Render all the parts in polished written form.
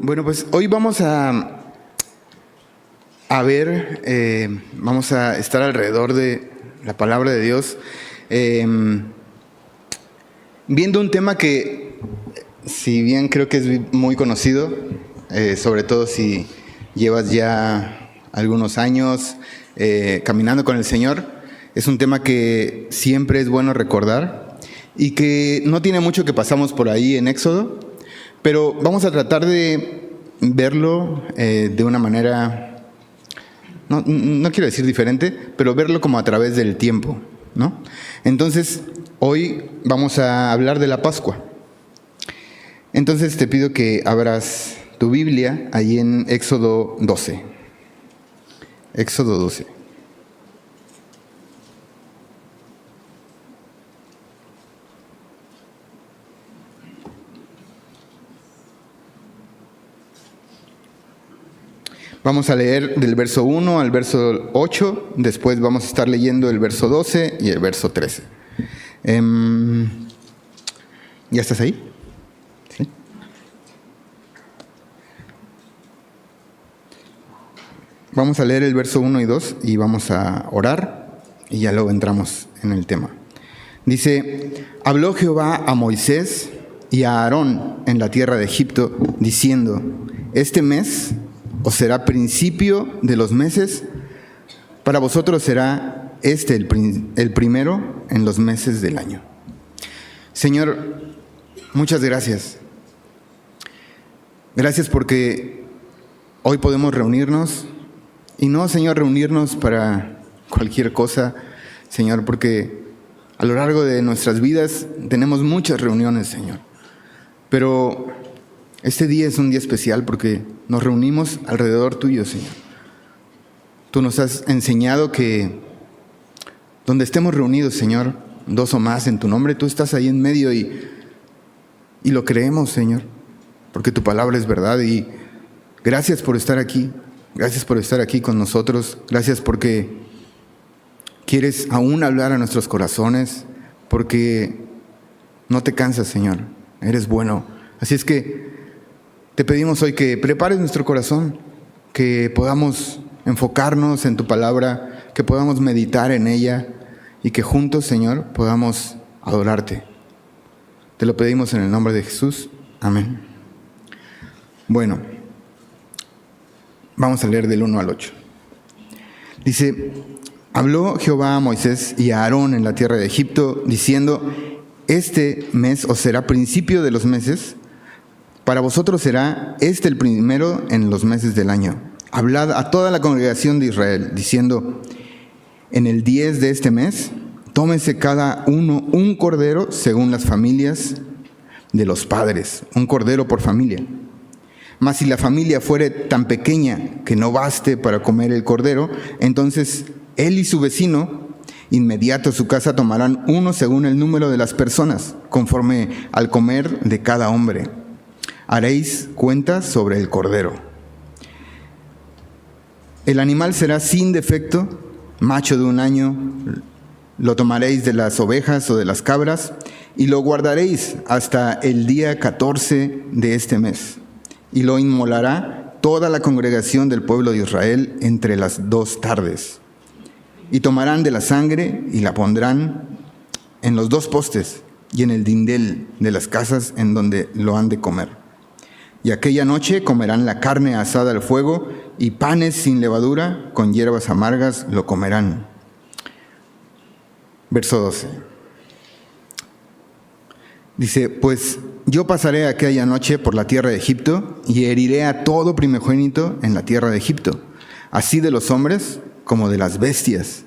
Bueno, pues hoy vamos a ver, vamos a estar alrededor de la palabra de Dios, viendo un tema que, si bien creo que es muy conocido, sobre todo si llevas ya algunos años caminando con el Señor, es un tema que siempre es bueno recordar y que no tiene mucho que pasamos por ahí en Éxodo, pero vamos a tratar de verlo de una manera, no quiero decir diferente, pero verlo como a través del tiempo, ¿no? Entonces, hoy vamos a hablar de la Pascua. Entonces te pido que abras tu Biblia ahí en Éxodo 12. Éxodo 12. Vamos a leer del verso 1 al verso 8, después vamos a estar leyendo el verso 12 y el verso 13. ¿Ya estás ahí? ¿Sí? Vamos a leer el verso 1 y 2 y vamos a orar y ya luego entramos en el tema. Dice: habló Jehová a Moisés y a Aarón en la tierra de Egipto, diciendo: este mes os será principio de los meses, para vosotros será el primero en los meses del año. Señor, muchas gracias. Gracias porque hoy podemos reunirnos, y no, Señor, reunirnos para cualquier cosa, Señor, porque a lo largo de nuestras vidas tenemos muchas reuniones, Señor. Pero este día es un día especial porque nos reunimos alrededor tuyo, Señor. Tú nos has enseñado que donde estemos reunidos, Señor, dos o más en tu nombre, tú estás ahí en medio y lo creemos, Señor, porque tu palabra es verdad. Y gracias por estar aquí, gracias por estar aquí con nosotros, gracias porque quieres aún hablar a nuestros corazones, porque no te cansas, Señor, eres bueno. Así es que te pedimos hoy que prepares nuestro corazón, que podamos enfocarnos en tu palabra, que podamos meditar en ella y que juntos, Señor, podamos adorarte. Te lo pedimos en el nombre de Jesús. Amén. Bueno, vamos a leer del 1 al 8. Dice: habló Jehová a Moisés y a Aarón en la tierra de Egipto, diciendo: este mes os será principio de los meses, para vosotros será el primero en los meses del año. Hablad a toda la congregación de Israel, diciendo: en el 10 de este mes, tómese cada uno un cordero según las familias de los padres, un cordero por familia. Mas si la familia fuere tan pequeña que no baste para comer el cordero, entonces él y su vecino, inmediato a su casa, tomarán uno según el número de las personas, conforme al comer de cada hombre. Haréis cuenta sobre el cordero. El animal será sin defecto, macho de un año. Lo tomaréis de las ovejas o de las cabras y lo guardaréis hasta el día 14 de este mes. Y lo inmolará toda la congregación del pueblo de Israel entre las 2 tardes. Y tomarán de la sangre y la pondrán en los 2 postes y en el dindel de las casas en donde lo han de comer. Y aquella noche comerán la carne asada al fuego, y panes sin levadura, con hierbas amargas lo comerán. Verso 12. Dice: pues yo pasaré aquella noche por la tierra de Egipto, y heriré a todo primogénito en la tierra de Egipto, así de los hombres como de las bestias,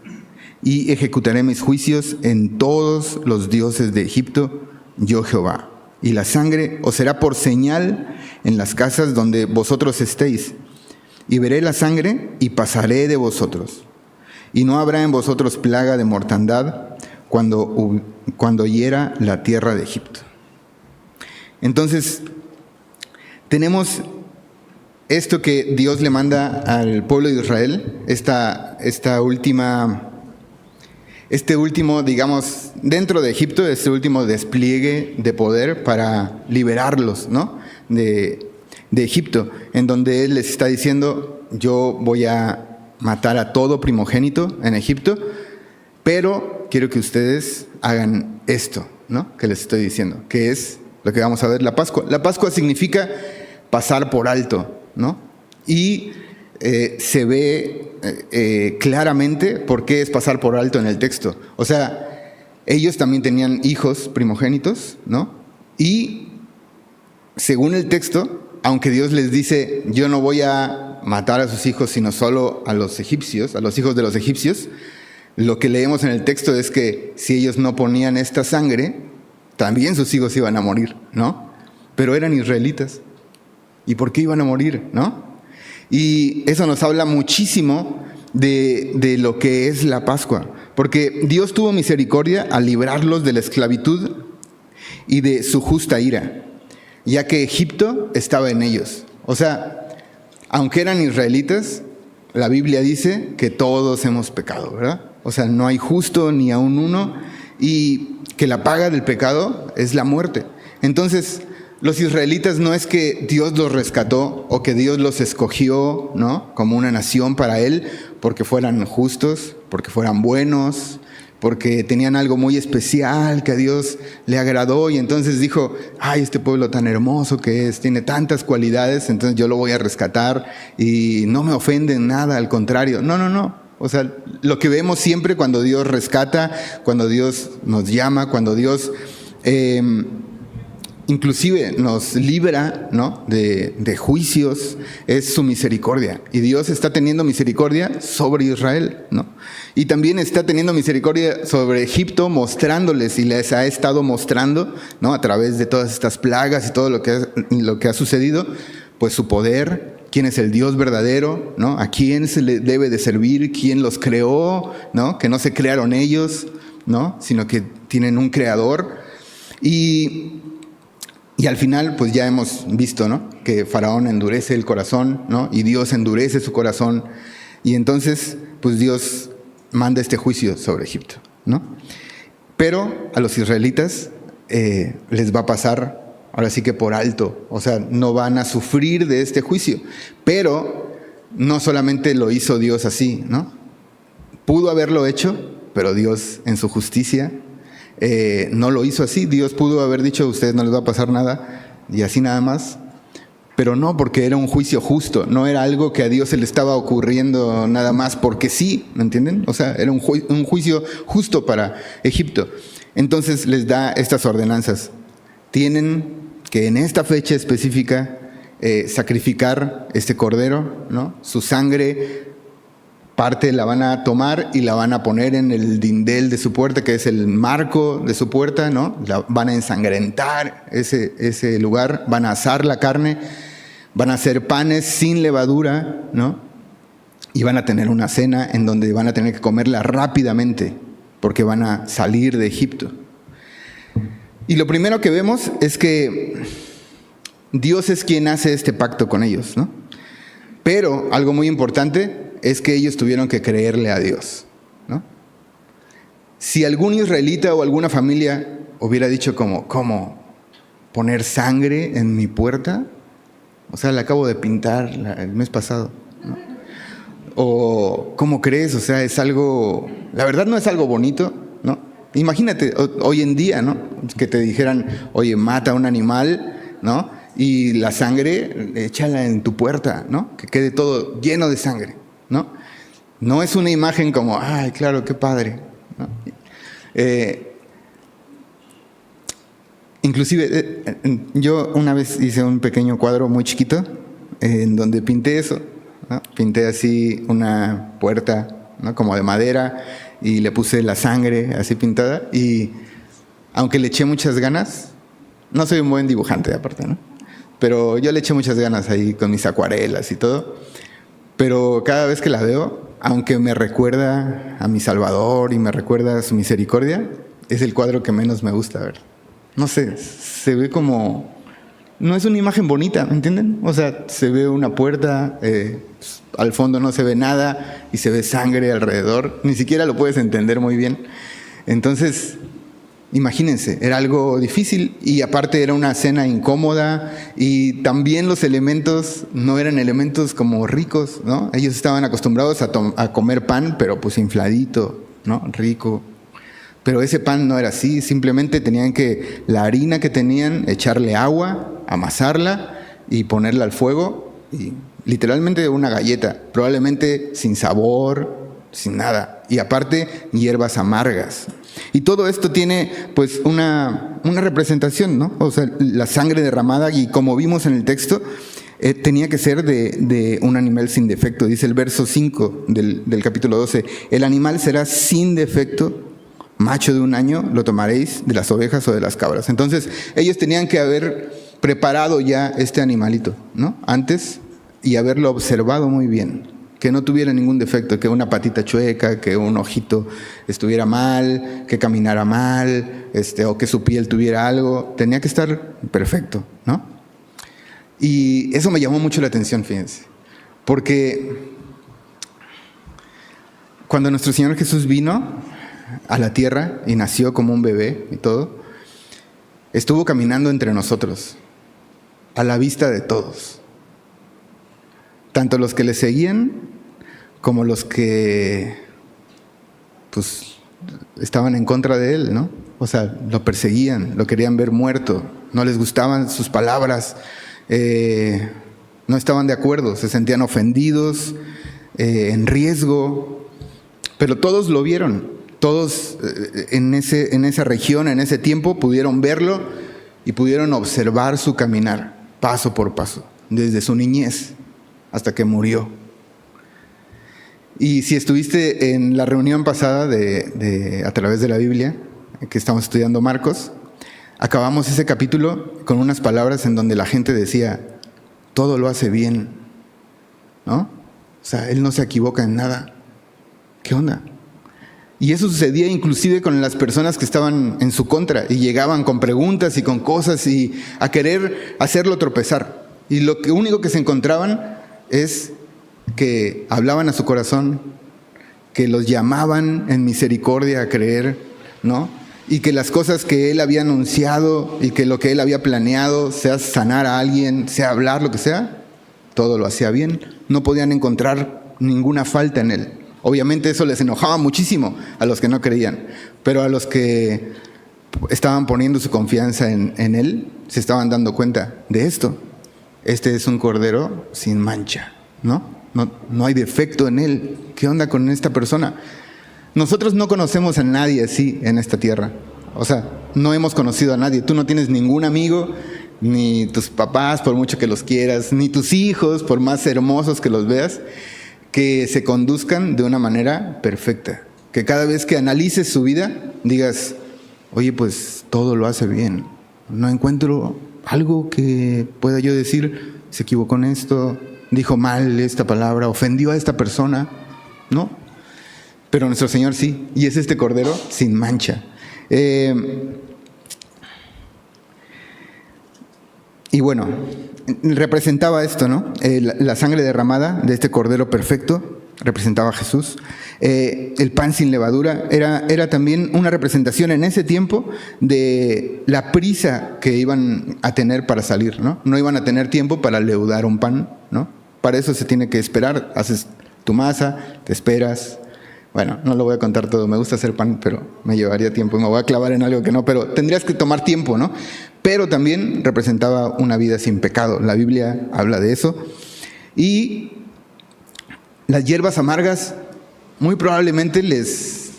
y ejecutaré mis juicios en todos los dioses de Egipto, yo Jehová. Y la sangre os será por señal en las casas donde vosotros estéis. Y veré la sangre y pasaré de vosotros. Y no habrá en vosotros plaga de mortandad cuando hiera la tierra de Egipto. Entonces, tenemos esto que Dios le manda al pueblo de Israel, este último, digamos, dentro de Egipto, este último despliegue de poder para liberarlos, ¿no? de Egipto, en donde Él les está diciendo, yo voy a matar a todo primogénito en Egipto, pero quiero que ustedes hagan esto, ¿no? Que les estoy diciendo, que es lo que vamos a ver, la Pascua. La Pascua significa pasar por alto, ¿no? Y se ve claramente por qué es pasar por alto en el texto. O sea, ellos también tenían hijos primogénitos, ¿no? Y según el texto, aunque Dios les dice, yo no voy a matar a sus hijos, sino solo a los egipcios, a los hijos de los egipcios, lo que leemos en el texto es que si ellos no ponían esta sangre, también sus hijos iban a morir, ¿no? Pero eran israelitas. ¿Y por qué iban a morir, no? Y eso nos habla muchísimo de lo que es la Pascua. Porque Dios tuvo misericordia al librarlos de la esclavitud y de su justa ira, ya que Egipto estaba en ellos. O sea, aunque eran israelitas, la Biblia dice que todos hemos pecado, ¿verdad? O sea, no hay justo ni aun uno, y que la paga del pecado es la muerte. Entonces, los israelitas no es que Dios los rescató o que Dios los escogió, ¿no? Como una nación para Él, porque fueran justos, porque fueran buenos, porque tenían algo muy especial que a Dios le agradó y entonces dijo, ay, este pueblo tan hermoso que es, tiene tantas cualidades, entonces yo lo voy a rescatar y no me ofende en nada, al contrario. No. O sea, lo que vemos siempre cuando Dios rescata, cuando Dios nos llama, cuando Dios inclusive nos libra, ¿no? de juicios, es su misericordia. Y Dios está teniendo misericordia sobre Israel, ¿no? Y también está teniendo misericordia sobre Egipto, mostrándoles y les ha estado mostrando, ¿no? A través de todas estas plagas y todo lo que ha sucedido, pues su poder, quién es el Dios verdadero, ¿no? A quién se le debe de servir, quién los creó, ¿no? Que no se crearon ellos, ¿no? Sino que tienen un creador. Y al final, pues ya hemos visto, ¿no? Que Faraón endurece el corazón, ¿no? Y Dios endurece su corazón. Y entonces, pues Dios manda este juicio sobre Egipto, ¿no? Pero a los israelitas les va a pasar, ahora sí que por alto. O sea, no van a sufrir de este juicio. Pero no solamente lo hizo Dios así, ¿no? Pudo haberlo hecho, pero Dios en su justicia no lo hizo así. Dios pudo haber dicho, a ustedes no les va a pasar nada, y así nada más. Pero no, porque era un juicio justo, no era algo que a Dios se le estaba ocurriendo nada más porque sí, ¿me entienden? O sea, era un juicio justo para Egipto. Entonces les da estas ordenanzas. Tienen que en esta fecha específica sacrificar este cordero, ¿no? Su sangre, parte la van a tomar y la van a poner en el dindel de su puerta, que es el marco de su puerta, ¿no? Van a ensangrentar ese lugar, van a asar la carne, van a hacer panes sin levadura, ¿no? Y van a tener una cena en donde van a tener que comerla rápidamente, porque van a salir de Egipto. Y lo primero que vemos es que Dios es quien hace este pacto con ellos, ¿no? Pero algo muy importante es que ellos tuvieron que creerle a Dios, ¿no? Si algún israelita o alguna familia hubiera dicho ¿cómo poner sangre en mi puerta? O sea, la acabo de pintar el mes pasado, ¿no? O ¿cómo crees? O sea, es algo, la verdad no es algo bonito, ¿no? Imagínate hoy en día, ¿no? Que te dijeran, oye, mata a un animal, ¿no? Y la sangre, échala en tu puerta, ¿no? Que quede todo lleno de sangre, ¿no? No es una imagen como, ay, claro, qué padre, ¿no? Inclusive, yo una vez hice un pequeño cuadro muy chiquito en donde pinté eso, ¿no? Pinté así una puerta, ¿no? Como de madera y le puse la sangre así pintada y aunque le eché muchas ganas, no soy un buen dibujante aparte, ¿no? Pero yo le eché muchas ganas ahí con mis acuarelas y todo. Pero cada vez que la veo, aunque me recuerda a mi Salvador y me recuerda a su misericordia, es el cuadro que menos me gusta ver. No sé, se ve como... No es una imagen bonita, ¿me entienden? O sea, se ve una puerta, al fondo no se ve nada y se ve sangre alrededor. Ni siquiera lo puedes entender muy bien. Entonces, Imagínense, era algo difícil y aparte era una cena incómoda y también los elementos no eran elementos como ricos, ¿no? Ellos estaban acostumbrados a comer pan, pero pues infladito, ¿no? Rico. Pero ese pan no era así, simplemente tenían que, la harina que tenían, echarle agua, amasarla y ponerla al fuego y literalmente una galleta, probablemente sin sabor, sin nada. Y aparte, hierbas amargas. Y todo esto tiene pues una representación, ¿no? O sea, la sangre derramada, y como vimos en el texto, tenía que ser de un animal sin defecto. Dice el verso 5 del capítulo 12, el animal será sin defecto, macho de 1 año, lo tomaréis de las ovejas o de las cabras. Entonces, ellos tenían que haber preparado ya este animalito, ¿no? Antes, y haberlo observado muy bien, que no tuviera ningún defecto, que una patita chueca, que un ojito estuviera mal, que caminara mal, o que su piel tuviera algo. Tenía que estar perfecto, ¿no? Y eso me llamó mucho la atención, fíjense, porque cuando nuestro Señor Jesús vino a la tierra y nació como un bebé y todo, estuvo caminando entre nosotros, a la vista de todos. Tanto los que le seguían como los que pues estaban en contra de él, ¿no? O sea, lo perseguían, lo querían ver muerto, no les gustaban sus palabras, no estaban de acuerdo, se sentían ofendidos, en riesgo, pero todos lo vieron, todos en esa región, en ese tiempo pudieron verlo y pudieron observar su caminar, paso por paso, desde su niñez hasta que murió. Y si estuviste en la reunión pasada a través de la Biblia, que estamos estudiando Marcos, acabamos ese capítulo con unas palabras en donde la gente decía, todo lo hace bien, ¿no? O sea, él no se equivoca en nada. ¿Qué onda? Y eso sucedía inclusive con las personas que estaban en su contra y llegaban con preguntas y con cosas y a querer hacerlo tropezar. Y lo único que se encontraban es que hablaban a su corazón, que los llamaban en misericordia a creer, ¿no? Y que las cosas que él había anunciado y que lo que él había planeado, sea sanar a alguien, sea hablar, lo que sea, todo lo hacía bien. No podían encontrar ninguna falta en él. Obviamente eso les enojaba muchísimo a los que no creían, pero a los que estaban poniendo su confianza en él, se estaban dando cuenta de esto. Este es un cordero sin mancha, ¿no? No hay defecto en él. ¿Qué onda con esta persona? Nosotros no conocemos a nadie así en esta tierra. O sea, no hemos conocido a nadie. Tú no tienes ningún amigo, ni tus papás, por mucho que los quieras, ni tus hijos, por más hermosos que los veas, que se conduzcan de una manera perfecta. Que cada vez que analices su vida, digas, oye, pues todo lo hace bien. No encuentro algo que pueda yo decir, se equivocó en esto, dijo mal esta palabra, ofendió a esta persona, ¿no? Pero nuestro Señor sí, y es este cordero sin mancha. Y bueno, representaba esto, ¿no? La sangre derramada de este cordero perfecto representaba a Jesús. El pan sin levadura era también una representación en ese tiempo de la prisa que iban a tener para salir, ¿no? No iban a tener tiempo para leudar un pan, ¿no? Para eso se tiene que esperar. Haces tu masa, te esperas. Bueno, no lo voy a contar todo. Me gusta hacer pan, pero me llevaría tiempo. Me voy a clavar en algo que no, pero tendrías que tomar tiempo, ¿no? Pero también representaba una vida sin pecado. La Biblia habla de eso. Y las hierbas amargas muy probablemente les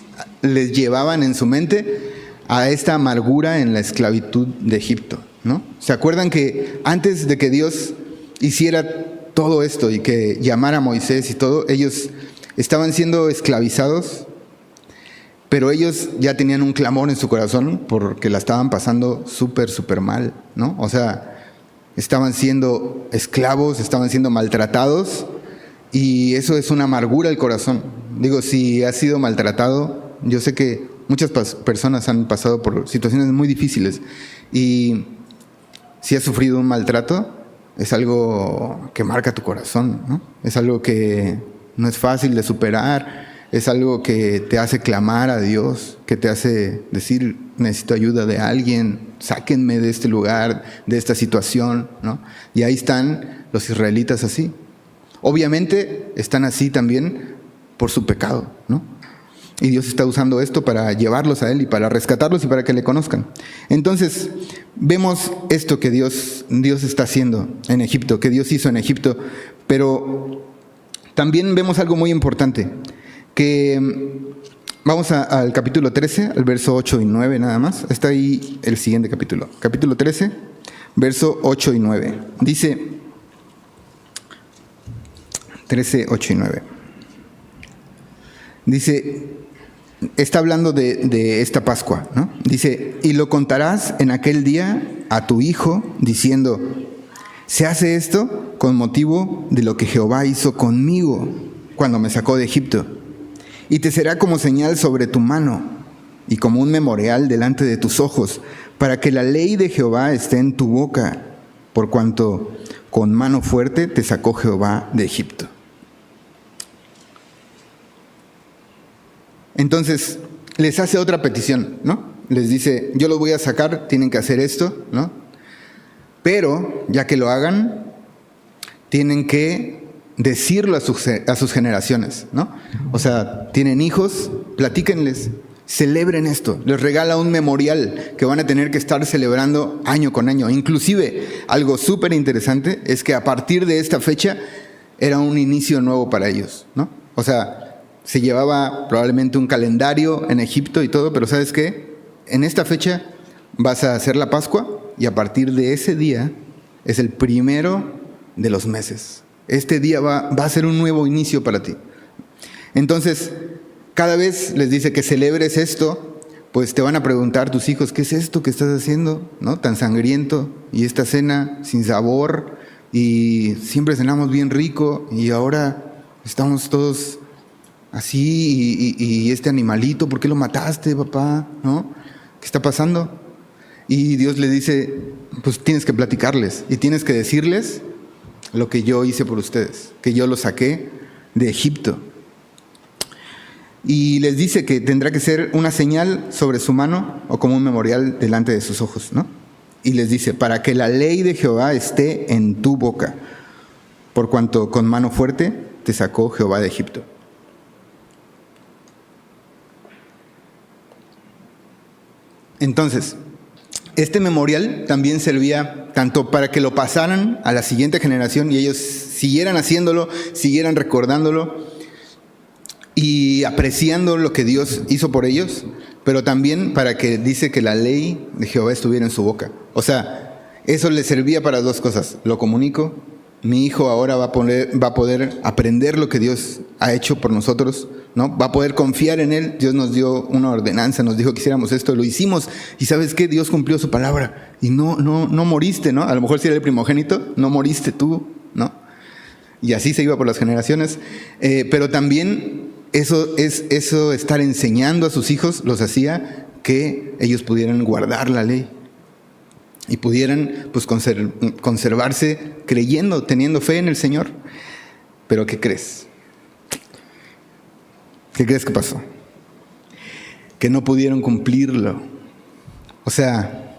llevaban en su mente a esta amargura en la esclavitud de Egipto, ¿no? ¿Se acuerdan que antes de que Dios hiciera todo esto y que llamara a Moisés y todo, ellos estaban siendo esclavizados, pero ellos ya tenían un clamor en su corazón porque la estaban pasando súper mal, ¿no? O sea, estaban siendo esclavos, estaban siendo maltratados, y eso es una amargura al corazón. Digo, si has sido maltratado, yo sé que muchas personas han pasado por situaciones muy difíciles, y si has sufrido un maltrato, es algo que marca tu corazón, ¿no? Es algo que no es fácil de superar, es algo que te hace clamar a Dios, que te hace decir, necesito ayuda de alguien, sáquenme de este lugar, de esta situación, ¿no? Y ahí están los israelitas así. Obviamente están así también por su pecado, ¿no? Y Dios está usando esto para llevarlos a Él y para rescatarlos y para que le conozcan. Entonces, vemos esto que Dios está haciendo en Egipto, que Dios hizo en Egipto, pero también vemos algo muy importante, que vamos al capítulo 13, al verso 8 y 9 nada más. Está ahí el siguiente capítulo. Capítulo 13, verso 8 y 9. Dice 13, 8 y 9. Dice, está hablando de esta Pascua, ¿no? Dice, y lo contarás en aquel día a tu hijo, diciendo, se hace esto con motivo de lo que Jehová hizo conmigo cuando me sacó de Egipto. Y te será como señal sobre tu mano y como un memorial delante de tus ojos, para que la ley de Jehová esté en tu boca, por cuanto con mano fuerte te sacó Jehová de Egipto. Entonces, les hace otra petición, ¿no? Les dice, yo los voy a sacar, tienen que hacer esto, ¿no? Pero, ya que lo hagan, tienen que decirlo a sus generaciones, ¿no? O sea, tienen hijos, platíquenles, celebren esto. Les regala un memorial que van a tener que estar celebrando año con año. Inclusive, algo súper interesante es que a partir de esta fecha era un inicio nuevo para ellos, ¿no? O sea, se llevaba probablemente un calendario en Egipto y todo, pero ¿sabes qué? En esta fecha vas a hacer la Pascua y a partir de ese día es el primero de los meses. Este día va a ser un nuevo inicio para ti. Entonces, cada vez les dice que celebres esto, pues te van a preguntar tus hijos, ¿qué es esto que estás haciendo? ¿No? Tan sangriento, y esta cena sin sabor, y siempre cenamos bien rico, y ahora estamos todos así, y este animalito, ¿por qué lo mataste, papá? ¿No? ¿Qué está pasando? Y Dios le dice, pues tienes que platicarles y tienes que decirles lo que yo hice por ustedes, que yo los saqué de Egipto. Y les dice que tendrá que ser una señal sobre su mano o como un memorial delante de sus ojos, ¿no? Y les dice, para que la ley de Jehová esté en tu boca, por cuanto con mano fuerte te sacó Jehová de Egipto. Entonces, este memorial también servía tanto para que lo pasaran a la siguiente generación y ellos siguieran haciéndolo, siguieran recordándolo y apreciando lo que Dios hizo por ellos, pero también para que dice que la ley de Jehová estuviera en su boca. O sea, eso le servía para dos cosas. Lo comunico, mi hijo ahora va a poder aprender lo que Dios ha hecho por nosotros, ¿no? Va a poder confiar en Él. Dios nos dio una ordenanza, nos dijo que hiciéramos esto, lo hicimos. Y ¿sabes qué? Dios cumplió su palabra. Y no moriste, ¿no? A lo mejor si era el primogénito, no moriste tú, ¿no? Y así se iba por las generaciones. Pero también eso estar enseñando a sus hijos, los hacía que ellos pudieran guardar la ley. Y pudieran pues conservarse creyendo, teniendo fe en el Señor. Pero ¿qué crees? ¿Qué crees que pasó? Que no pudieron cumplirlo. O sea,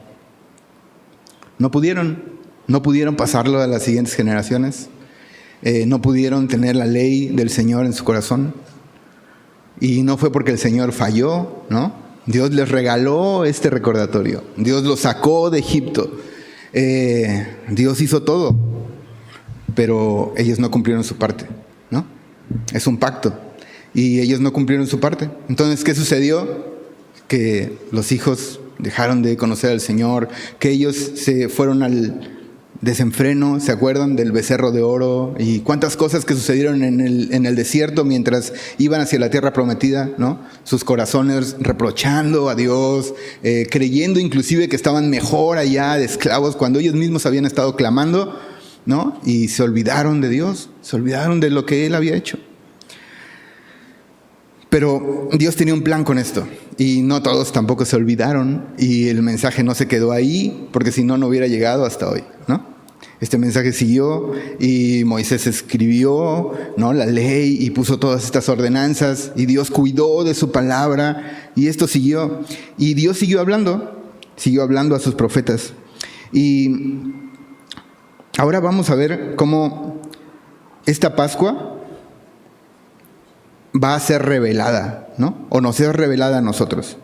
no pudieron pasarlo a las siguientes generaciones. No pudieron tener la ley del Señor en su corazón. Y no fue porque el Señor falló, ¿no? Dios les regaló este recordatorio. Dios los sacó de Egipto. Dios hizo todo. Pero ellos no cumplieron su parte, ¿no? Es un pacto. Y ellos no cumplieron su parte. Entonces, ¿qué sucedió? Que los hijos dejaron de conocer al Señor, que ellos se fueron al desenfreno, ¿se acuerdan del becerro de oro? Y cuántas cosas que sucedieron en el desierto mientras iban hacia la tierra prometida, ¿no? Sus corazones reprochando a Dios, creyendo inclusive que estaban mejor allá de esclavos cuando ellos mismos habían estado clamando, ¿no? Y se olvidaron de Dios, se olvidaron de lo que Él había hecho. Pero Dios tenía un plan con esto y no todos tampoco se olvidaron y el mensaje no se quedó ahí porque si no, no hubiera llegado hasta hoy, ¿no? Este mensaje siguió y Moisés escribió, ¿no?, la ley y puso todas estas ordenanzas y Dios cuidó de su palabra y esto siguió. Y Dios siguió hablando a sus profetas. Y ahora vamos a ver cómo esta Pascua va a ser revelada, ¿no? O nos es revelada a nosotros.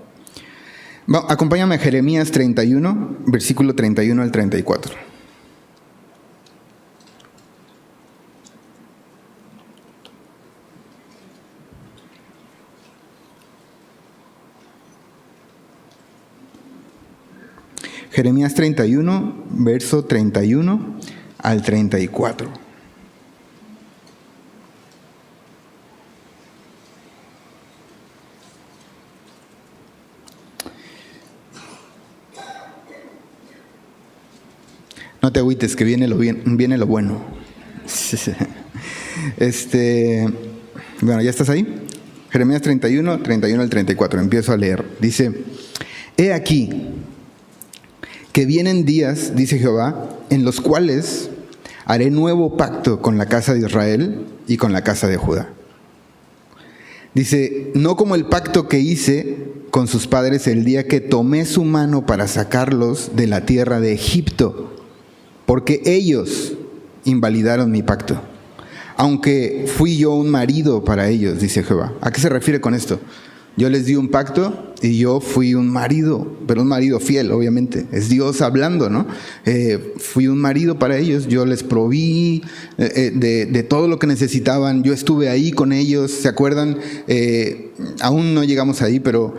Acompáñame a Jeremías 31, versículo 31 al 34. Jeremías 31, verso 31 al 34. No te agüites, que viene lo bueno. Bueno, ¿ya estás ahí? Jeremías 31, 31 al 34. Empiezo a leer. Dice: He aquí que vienen días, dice Jehová, en los cuales haré nuevo pacto con la casa de Israel y con la casa de Judá. Dice: no como el pacto que hice con sus padres el día que tomé su mano para sacarlos de la tierra de Egipto, porque ellos invalidaron mi pacto, aunque fui yo un marido para ellos, dice Jehová. ¿A qué se refiere con esto? Yo les di un pacto y yo fui un marido, pero un marido fiel, obviamente. Es Dios hablando, ¿no? Fui un marido para ellos, yo les proví de todo lo que necesitaban, yo estuve ahí con ellos, ¿se acuerdan? Aún no llegamos ahí, pero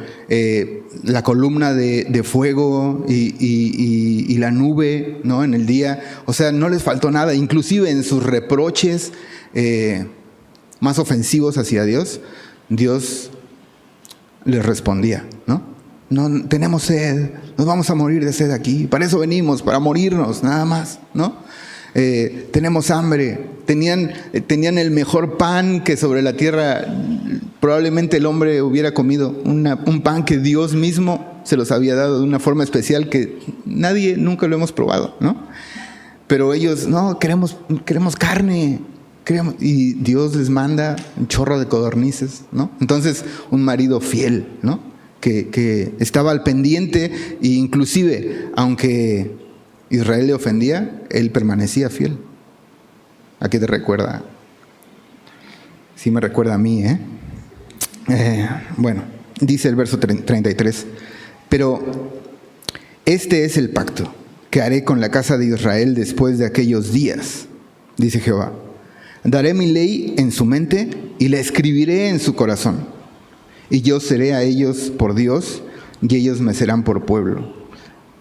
la columna de fuego y la nube, ¿no?, en el día, o sea, no les faltó nada, inclusive en sus reproches más ofensivos hacia Dios, Dios les respondía, ¿no? No tenemos sed, nos vamos a morir de sed aquí, para eso venimos, para morirnos, nada más, ¿no? Tenemos hambre, tenían el mejor pan que sobre la tierra probablemente el hombre hubiera comido, un pan que Dios mismo se los había dado de una forma especial que nadie nunca lo hemos probado, ¿no? Pero ellos, no, queremos carne. Y Dios les manda un chorro de codornices, ¿no? Entonces, un marido fiel, ¿no?, que estaba al pendiente e inclusive, aunque Israel le ofendía, él permanecía fiel. ¿A qué te recuerda? Sí me recuerda a mí, ¿eh? Bueno, dice el verso 33, pero este es el pacto que haré con la casa de Israel después de aquellos días, dice Jehová. Daré mi ley en su mente y la escribiré en su corazón. Y yo seré a ellos por Dios y ellos me serán por pueblo.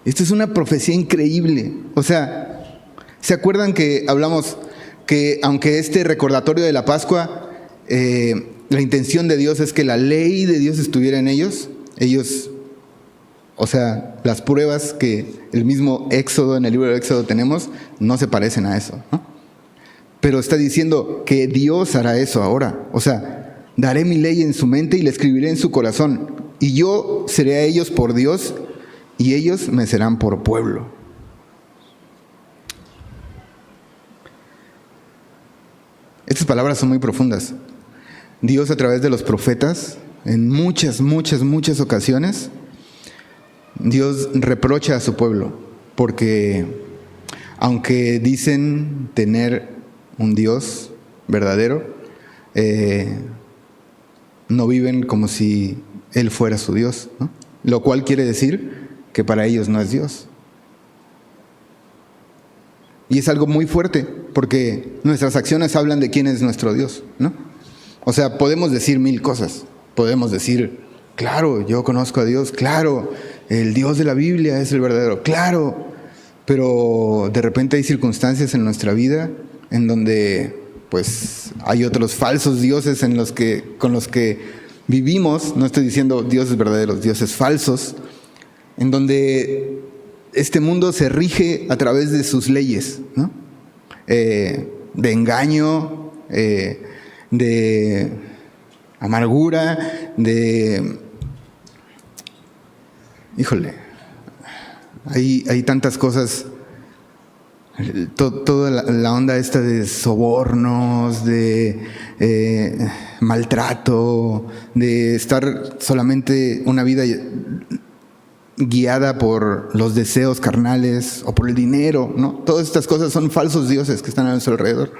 Esto es una profecía increíble. O sea, ¿se acuerdan que hablamos que aunque este recordatorio de la Pascua, la intención de Dios es que la ley de Dios estuviera en ellos? Ellos, o sea, las pruebas que el mismo Éxodo, en el libro de Éxodo tenemos, no se parecen a eso, ¿no? Pero está diciendo que Dios hará eso ahora. O sea, daré mi ley en su mente y la escribiré en su corazón. Y yo seré a ellos por Dios y ellos me serán por pueblo. Estas palabras son muy profundas. Dios, a través de los profetas, en muchas ocasiones, Dios reprocha a su pueblo porque aunque dicen tener un Dios verdadero, no viven como si Él fuera su Dios, ¿no? Lo cual quiere decir que para ellos no es Dios. Y es algo muy fuerte, porque nuestras acciones hablan de quién es nuestro Dios, ¿no? O sea, podemos decir mil cosas. Podemos decir, claro, yo conozco a Dios, claro, el Dios de la Biblia es el verdadero, claro. Pero de repente hay circunstancias en nuestra vida en donde pues hay otros falsos dioses con los que vivimos. No estoy diciendo dioses verdaderos, dioses falsos, en donde este mundo se rige a través de sus leyes, ¿no? De engaño, de amargura, híjole, hay tantas cosas Toda la onda esta de sobornos, de maltrato, de estar solamente una vida guiada por los deseos carnales o por el dinero, ¿no? Todas estas cosas son falsos dioses que están a nuestro alrededor.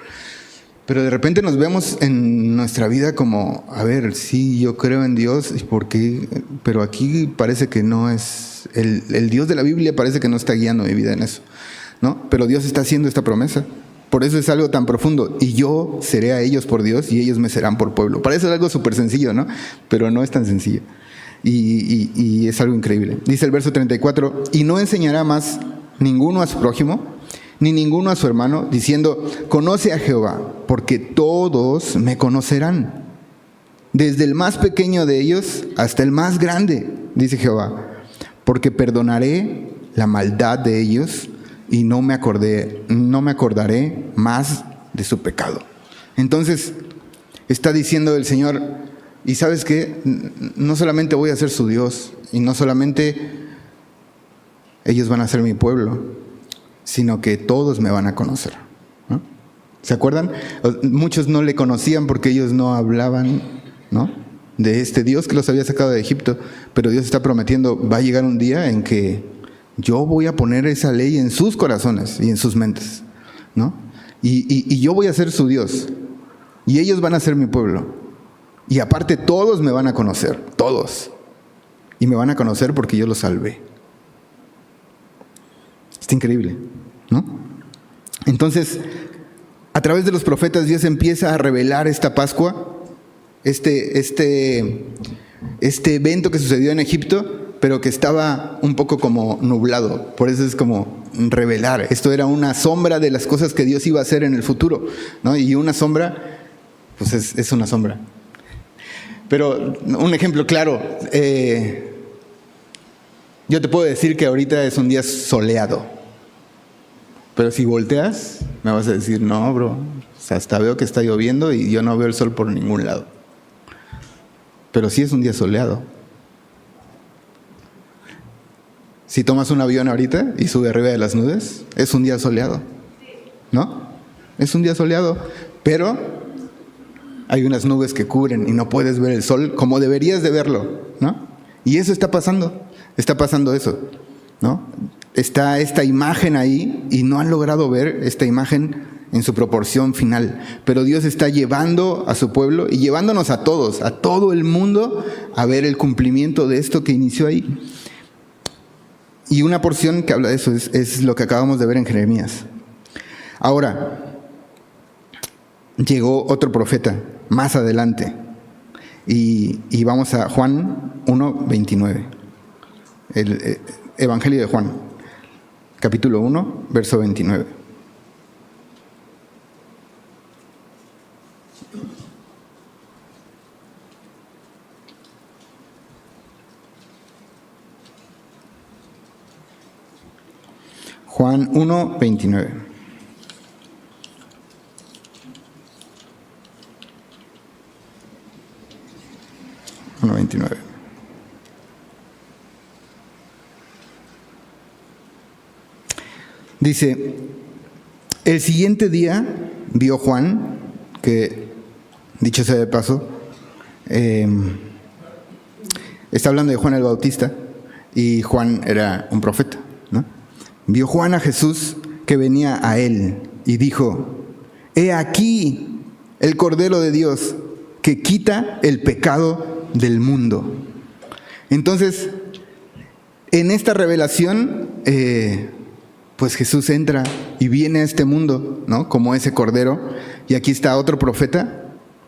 Pero de repente nos vemos en nuestra vida como, a ver, sí, yo creo en Dios, ¿por qué? Pero aquí parece que no es, el Dios de la Biblia parece que no está guiando mi vida en eso, ¿no? Pero Dios está haciendo esta promesa. Por eso es algo tan profundo. Y yo seré a ellos por Dios y ellos me serán por pueblo. Parece algo súper sencillo, ¿no? Pero no es tan sencillo. Y es algo increíble. Dice el verso 34, y no enseñará más ninguno a su prójimo, ni ninguno a su hermano, diciendo, conoce a Jehová, porque todos me conocerán. Desde el más pequeño de ellos hasta el más grande, dice Jehová, porque perdonaré la maldad de ellos y no me acordaré más de su pecado. Entonces, está diciendo el Señor, y ¿sabes qué? No solamente voy a ser su Dios, y no solamente ellos van a ser mi pueblo, sino que todos me van a conocer, ¿no? ¿Se acuerdan? Muchos no le conocían porque ellos no hablaban, ¿no?, de este Dios que los había sacado de Egipto, pero Dios está prometiendo, va a llegar un día en que yo voy a poner esa ley en sus corazones y en sus mentes, ¿no? Y yo voy a ser su Dios, y ellos van a ser mi pueblo, y aparte todos me van a conocer, todos, y me van a conocer porque yo los salvé. Está increíble, ¿no? Entonces, a través de los profetas Dios empieza a revelar esta Pascua, este evento que sucedió en Egipto, pero que estaba un poco como nublado. Por eso es como revelar. Esto era una sombra de las cosas que Dios iba a hacer en el futuro, ¿no? Y una sombra, pues es una sombra. Pero un ejemplo claro, yo te puedo decir que ahorita es un día soleado, pero si volteas me vas a decir, no, bro, o sea, hasta veo que está lloviendo y yo no veo el sol por ningún lado. Pero sí es un día soleado. Si tomas un avión ahorita y sube arriba de las nubes, es un día soleado, ¿no? Es un día soleado, pero hay unas nubes que cubren y no puedes ver el sol como deberías de verlo, ¿no? Y eso está pasando eso, ¿no? Está esta imagen ahí y no han logrado ver esta imagen en su proporción final, pero Dios está llevando a su pueblo y llevándonos a todos, a todo el mundo, a ver el cumplimiento de esto que inició ahí. Y una porción que habla de eso es lo que acabamos de ver en Jeremías. Ahora, llegó otro profeta más adelante y vamos a Juan 1:29, el Evangelio de Juan, capítulo 1, verso 29. Juan 1:29. Dice, el siguiente día vio Juan, que dicho sea de paso, está hablando de Juan el Bautista, y Juan era un profeta, ¿no? Vio Juan a Jesús que venía a él y dijo, he aquí el Cordero de Dios que quita el pecado del mundo. Entonces, en esta revelación, pues Jesús entra y viene a este mundo, ¿no?, como ese Cordero, y aquí está otro profeta,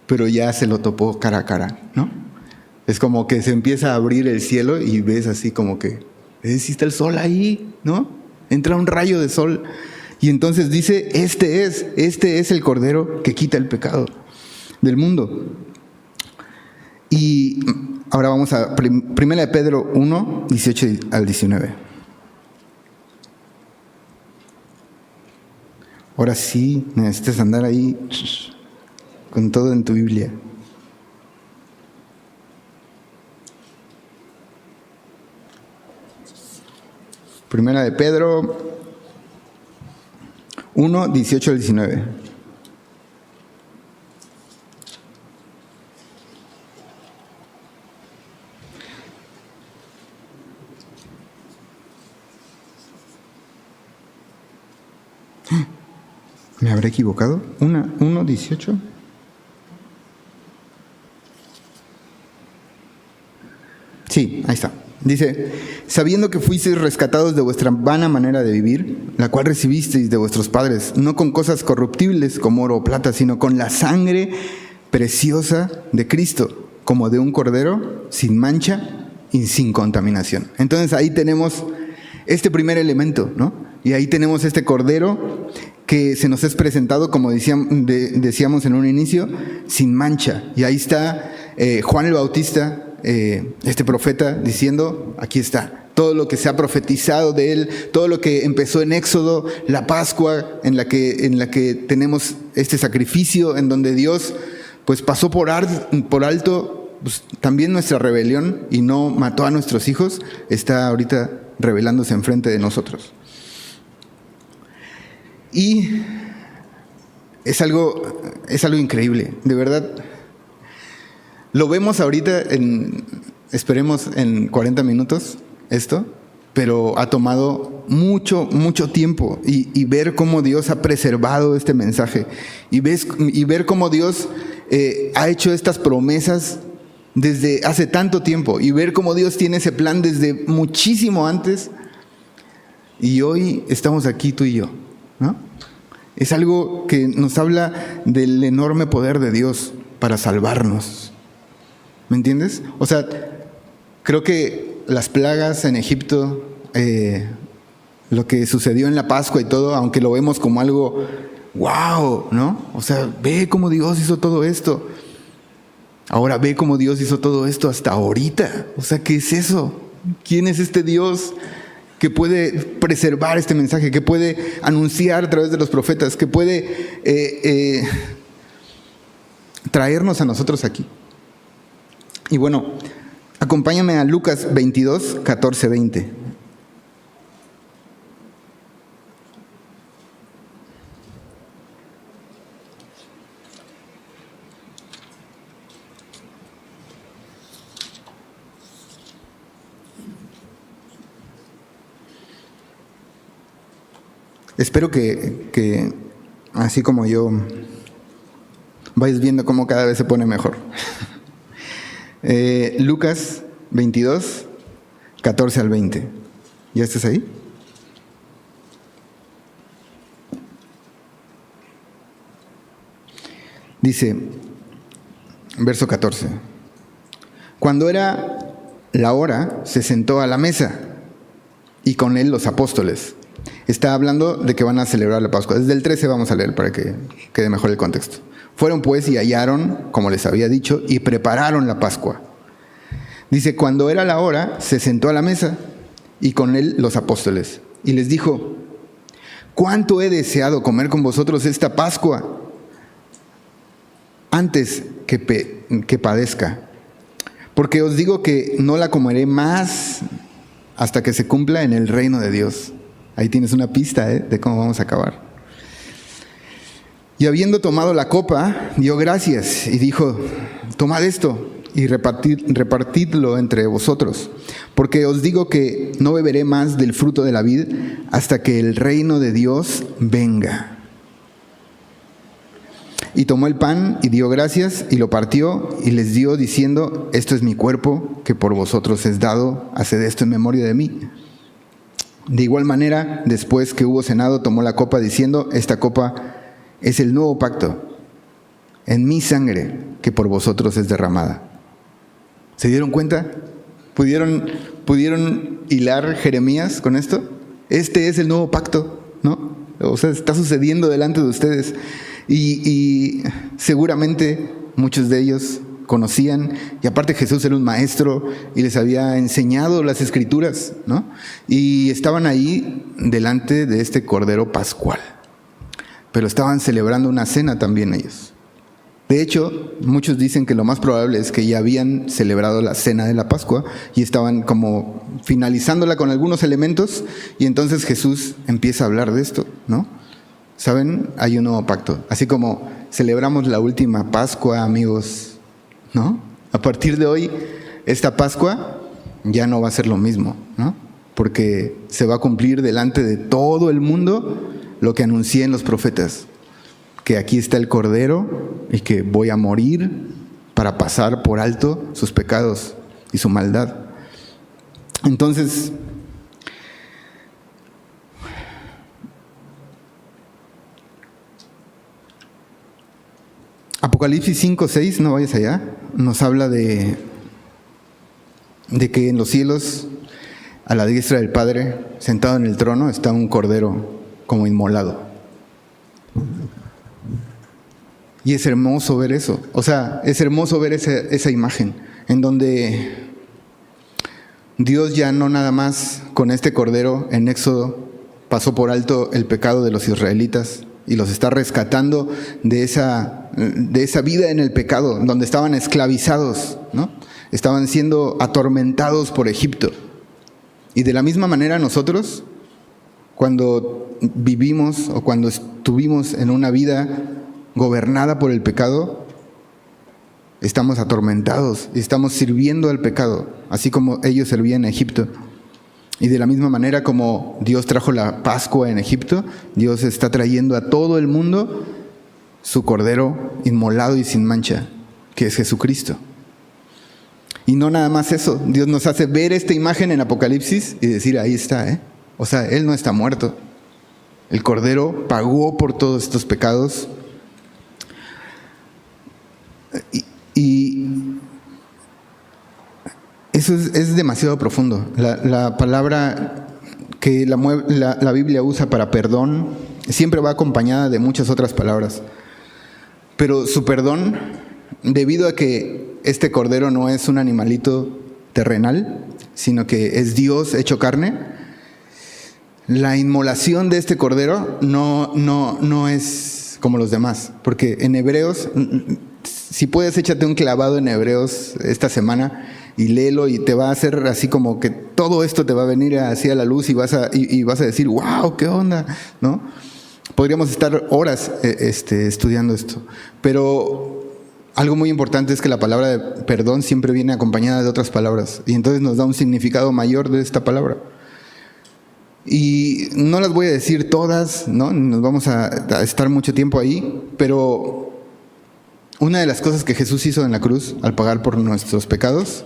pero ya se lo topó cara a cara, ¿no? Es como que se empieza a abrir el cielo y ves así como que, ¿sí está el sol ahí?, ¿no? Entra un rayo de sol y entonces dice, este es el Cordero que quita el pecado del mundo. Y ahora vamos a 1 Pedro 1, 18 al 19. Ahora sí, necesitas andar ahí con todo en tu Biblia. Primera de Pedro 1, 18 al 19. ¿Me habré equivocado? 1, 18. Sí, ahí está. Dice, sabiendo que fuisteis rescatados de vuestra vana manera de vivir, la cual recibisteis de vuestros padres, no con cosas corruptibles como oro o plata, sino con la sangre preciosa de Cristo, como de un cordero sin mancha y sin contaminación. Entonces ahí tenemos este primer elemento, ¿no? Y ahí tenemos este cordero que se nos es presentado, como decíamos en un inicio, sin mancha. Y ahí está Juan el Bautista, este profeta, diciendo, aquí está, todo lo que se ha profetizado de él, todo lo que empezó en Éxodo, la Pascua, en la que tenemos este sacrificio, en donde Dios pues pasó por alto pues, también nuestra rebelión y no mató a nuestros hijos, está ahorita revelándose enfrente de nosotros. Y es algo increíble, de verdad. Lo vemos ahorita esperemos en 40 minutos esto, pero ha tomado mucho tiempo y ver cómo Dios ha preservado este mensaje y ver cómo Dios ha hecho estas promesas desde hace tanto tiempo y ver cómo Dios tiene ese plan desde muchísimo antes y hoy estamos aquí tú y yo, ¿no? Es algo que nos habla del enorme poder de Dios para salvarnos. ¿Me entiendes? O sea, creo que las plagas en Egipto, lo que sucedió en la Pascua y todo, aunque lo vemos como algo wow, ¿no? O sea, ve cómo Dios hizo todo esto. Ahora ve cómo Dios hizo todo esto hasta ahorita. O sea, ¿qué es eso? ¿Quién es este Dios que puede preservar este mensaje, que puede anunciar a través de los profetas, que puede traernos a nosotros aquí? Y bueno, acompáñame a Lucas 22, 14, 20. Espero que así como yo vais viendo cómo cada vez se pone mejor. Lucas 22, 14 al 20. ¿Ya estás ahí? Dice, verso 14. Cuando era la hora, se sentó a la mesa y con él los apóstoles. Está hablando de que van a celebrar la Pascua. Desde el 13 vamos a leer para que quede mejor el contexto. Fueron pues y hallaron, como les había dicho, y prepararon la Pascua. Dice, cuando era la hora, se sentó a la mesa y con él los apóstoles. Y les dijo, ¿cuánto he deseado comer con vosotros esta Pascua antes que padezca? Porque os digo que no la comeré más hasta que se cumpla en el reino de Dios. Ahí tienes una pista de cómo vamos a acabar. Y habiendo tomado la copa, dio gracias y dijo, tomad esto y repartidlo entre vosotros, porque os digo que no beberé más del fruto de la vid hasta que el reino de Dios venga. Y tomó el pan y dio gracias y lo partió y les dio diciendo, esto es mi cuerpo que por vosotros es dado, haced esto en memoria de mí. De igual manera, después que hubo cenado, tomó la copa diciendo, esta copa es el nuevo pacto en mi sangre que por vosotros es derramada. ¿Se dieron cuenta? ¿Pudieron hilar Jeremías con esto? Este es el nuevo pacto, ¿no? O sea, está sucediendo delante de ustedes. Y seguramente muchos de ellos conocían, y aparte Jesús era un maestro y les había enseñado las escrituras, ¿no? Y estaban ahí delante de este Cordero Pascual, pero estaban celebrando una cena también ellos. De hecho, muchos dicen que lo más probable es que ya habían celebrado la cena de la Pascua y estaban como finalizándola con algunos elementos, y entonces Jesús empieza a hablar de esto, ¿no? ¿Saben? Hay un nuevo pacto. Así como celebramos la última Pascua, amigos, ¿no? A partir de hoy, esta Pascua ya no va a ser lo mismo, ¿no? Porque se va a cumplir delante de todo el mundo lo que anuncié en los profetas, que aquí está el Cordero y que voy a morir para pasar por alto sus pecados y su maldad. Entonces, Apocalipsis 5:6, no vayas allá, nos habla de que en los cielos, a la diestra del Padre, sentado en el trono, está un cordero como inmolado. Y es hermoso ver eso. O sea, es hermoso ver esa imagen en donde Dios ya no nada más con este cordero en Éxodo pasó por alto el pecado de los israelitas y los está rescatando de esa vida en el pecado, donde estaban esclavizados, ¿no? Estaban siendo atormentados por Egipto. Y de la misma manera nosotros, cuando vivimos o cuando estuvimos en una vida gobernada por el pecado, estamos atormentados y estamos sirviendo al pecado, así como ellos servían a Egipto. Y de la misma manera como Dios trajo la Pascua en Egipto, Dios está trayendo a todo el mundo su Cordero inmolado y sin mancha, que es Jesucristo. Y no nada más eso, Dios nos hace ver esta imagen en Apocalipsis y decir, ahí está, O sea, Él no está muerto. El Cordero pagó por todos estos pecados. Y eso es demasiado profundo. La palabra que la Biblia usa para perdón siempre va acompañada de muchas otras palabras. Pero su perdón, debido a que este cordero no es un animalito terrenal, sino que es Dios hecho carne, la inmolación de este cordero no es como los demás. Porque en Hebreos, si puedes, échate un clavado en Hebreos esta semana y léelo y te va a hacer así como que todo esto te va a venir así a la luz y vas a decir, wow, qué onda, ¿no? Podríamos estar horas estudiando esto, pero algo muy importante es que la palabra de perdón siempre viene acompañada de otras palabras y entonces nos da un significado mayor de esta palabra. Y no las voy a decir todas, ¿no? Nos vamos a estar mucho tiempo ahí, pero una de las cosas que Jesús hizo en la cruz al pagar por nuestros pecados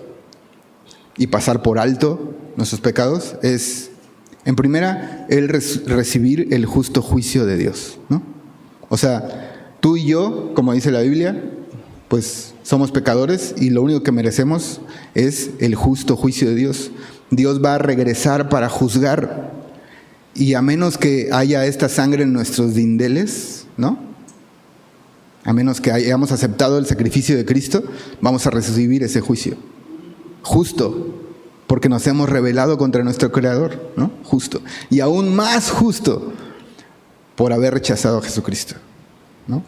y pasar por alto nuestros pecados es, en primera, Él recibir el justo juicio de Dios, ¿no? O sea, tú y yo, como dice la Biblia, pues somos pecadores y lo único que merecemos es el justo juicio de Dios. Dios va a regresar para juzgar y a menos que haya esta sangre en nuestros dindeles, ¿no? A menos que hayamos aceptado el sacrificio de Cristo, vamos a recibir ese juicio. Justo, porque nos hemos rebelado contra nuestro Creador, ¿no? Justo. Y aún más justo por haber rechazado a Jesucristo, ¿no?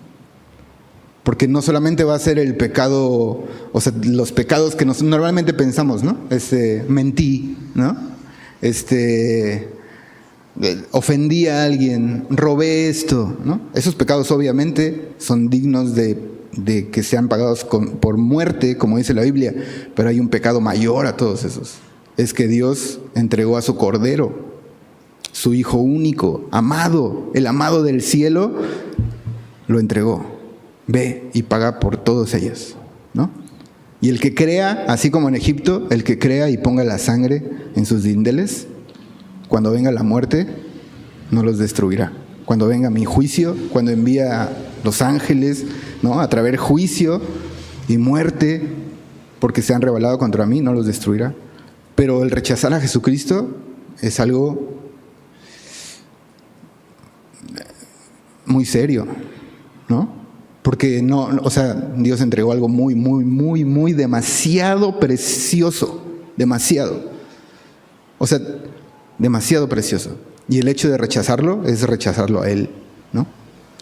Porque no solamente va a ser el pecado, o sea, los pecados que normalmente pensamos, ¿no? Mentí, ¿no? Ofendí a alguien, robé esto, ¿no? Esos pecados obviamente son dignos de que sean pagados por muerte, como dice la Biblia, pero hay un pecado mayor a todos esos. Es que Dios entregó a su Cordero, su Hijo único, amado, el amado del cielo, lo entregó. Ve y paga por todos ellos, ¿no? Y el que crea, así como en Egipto, el que crea y ponga la sangre en sus dindeles, cuando venga la muerte, no los destruirá. Cuando venga mi juicio, cuando envía a los ángeles, ¿no?, a traer juicio y muerte, porque se han rebelado contra mí, no los destruirá. Pero el rechazar a Jesucristo es algo muy serio, ¿no? Porque Dios entregó algo muy, muy, muy, muy demasiado precioso, demasiado. O sea, demasiado precioso. Y el hecho de rechazarlo es rechazarlo a Él, ¿no?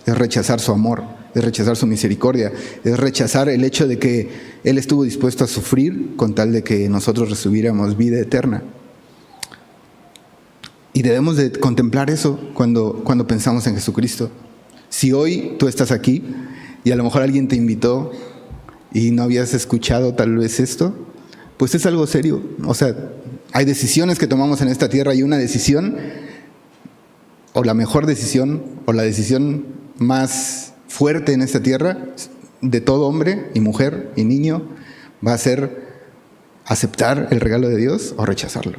Es rechazar su amor, es rechazar su misericordia, es rechazar el hecho de que Él estuvo dispuesto a sufrir con tal de que nosotros recibiéramos vida eterna. Y debemos de contemplar eso cuando pensamos en Jesucristo. Si hoy tú estás aquí y a lo mejor alguien te invitó y no habías escuchado tal vez esto, pues es algo serio. O sea, hay decisiones que tomamos en esta tierra y una decisión, o la mejor decisión, o la decisión más fuerte en esta tierra, de todo hombre y mujer y niño, va a ser aceptar el regalo de Dios o rechazarlo,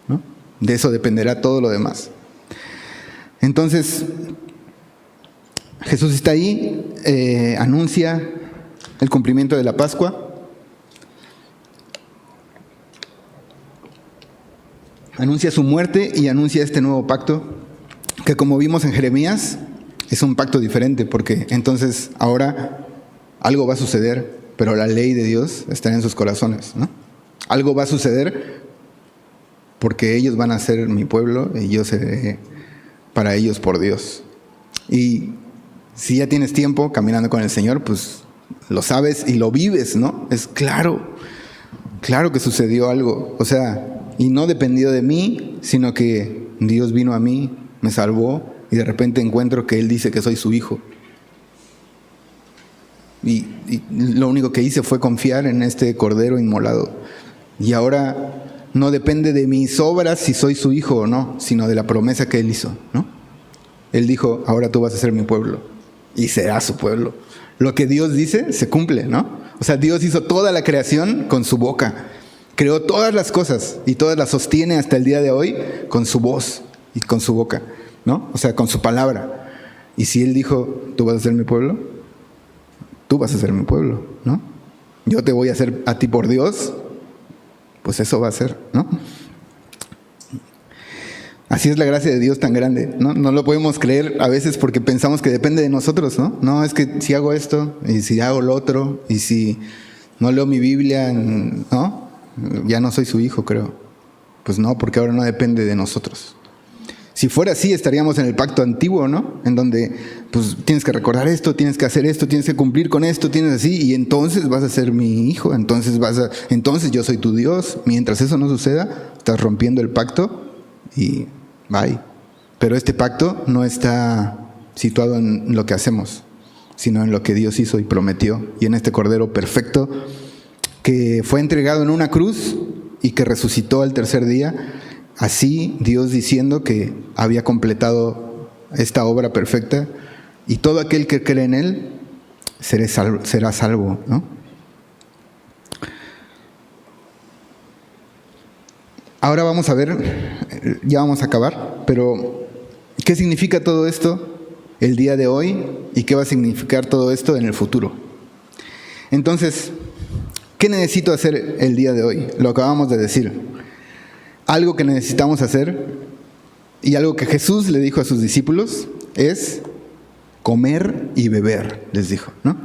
¿no? De eso dependerá todo lo demás. Entonces, Jesús está ahí, anuncia el cumplimiento de la Pascua, anuncia su muerte y anuncia este nuevo pacto, que como vimos en Jeremías, es un pacto diferente, porque entonces ahora algo va a suceder, pero la ley de Dios está en sus corazones, ¿no? Algo va a suceder porque ellos van a ser mi pueblo y yo seré para ellos por Dios. Y si ya tienes tiempo caminando con el Señor, pues lo sabes y lo vives, ¿no? Es claro que sucedió algo. O sea, y no dependió de mí, sino que Dios vino a mí, me salvó y de repente encuentro que Él dice que soy su hijo. Y lo único que hice fue confiar en este cordero inmolado. Y ahora no depende de mis obras si soy su hijo o no, sino de la promesa que Él hizo, ¿no? Él dijo, ahora tú vas a ser mi pueblo y serás su pueblo. Lo que Dios dice se cumple, ¿no? O sea, Dios hizo toda la creación con su boca. Creó todas las cosas y todas las sostiene hasta el día de hoy con su voz y con su boca, ¿no? O sea, con su palabra. Y si Él dijo, tú vas a ser mi pueblo, tú vas a ser mi pueblo, ¿no? Yo te voy a hacer a ti por Dios, pues eso va a ser, ¿no? Así es la gracia de Dios tan grande, ¿no? No lo podemos creer a veces porque pensamos que depende de nosotros, ¿no? No, es que si hago esto, y si hago lo otro, y si no leo mi Biblia, ¿no? Ya no soy su hijo, creo. Pues no, porque ahora no depende de nosotros. Si fuera así, estaríamos en el pacto antiguo, ¿no? En donde, pues, tienes que recordar esto, tienes que hacer esto, tienes que cumplir con esto, tienes así, y entonces vas a ser mi hijo, entonces yo soy tu Dios. Mientras eso no suceda, estás rompiendo el pacto y bye. Pero este pacto no está situado en lo que hacemos, sino en lo que Dios hizo y prometió, y en este Cordero perfecto que fue entregado en una cruz y que resucitó al tercer día. Así Dios diciendo que había completado esta obra perfecta y todo aquel que cree en Él será salvo, ¿no? Ahora vamos a ver, ya vamos a acabar, pero ¿qué significa todo esto el día de hoy y qué va a significar todo esto en el futuro? Entonces, ¿qué necesito hacer el día de hoy? Lo acabamos de decir. Algo que necesitamos hacer y algo que Jesús le dijo a sus discípulos es comer y beber, les dijo, ¿no?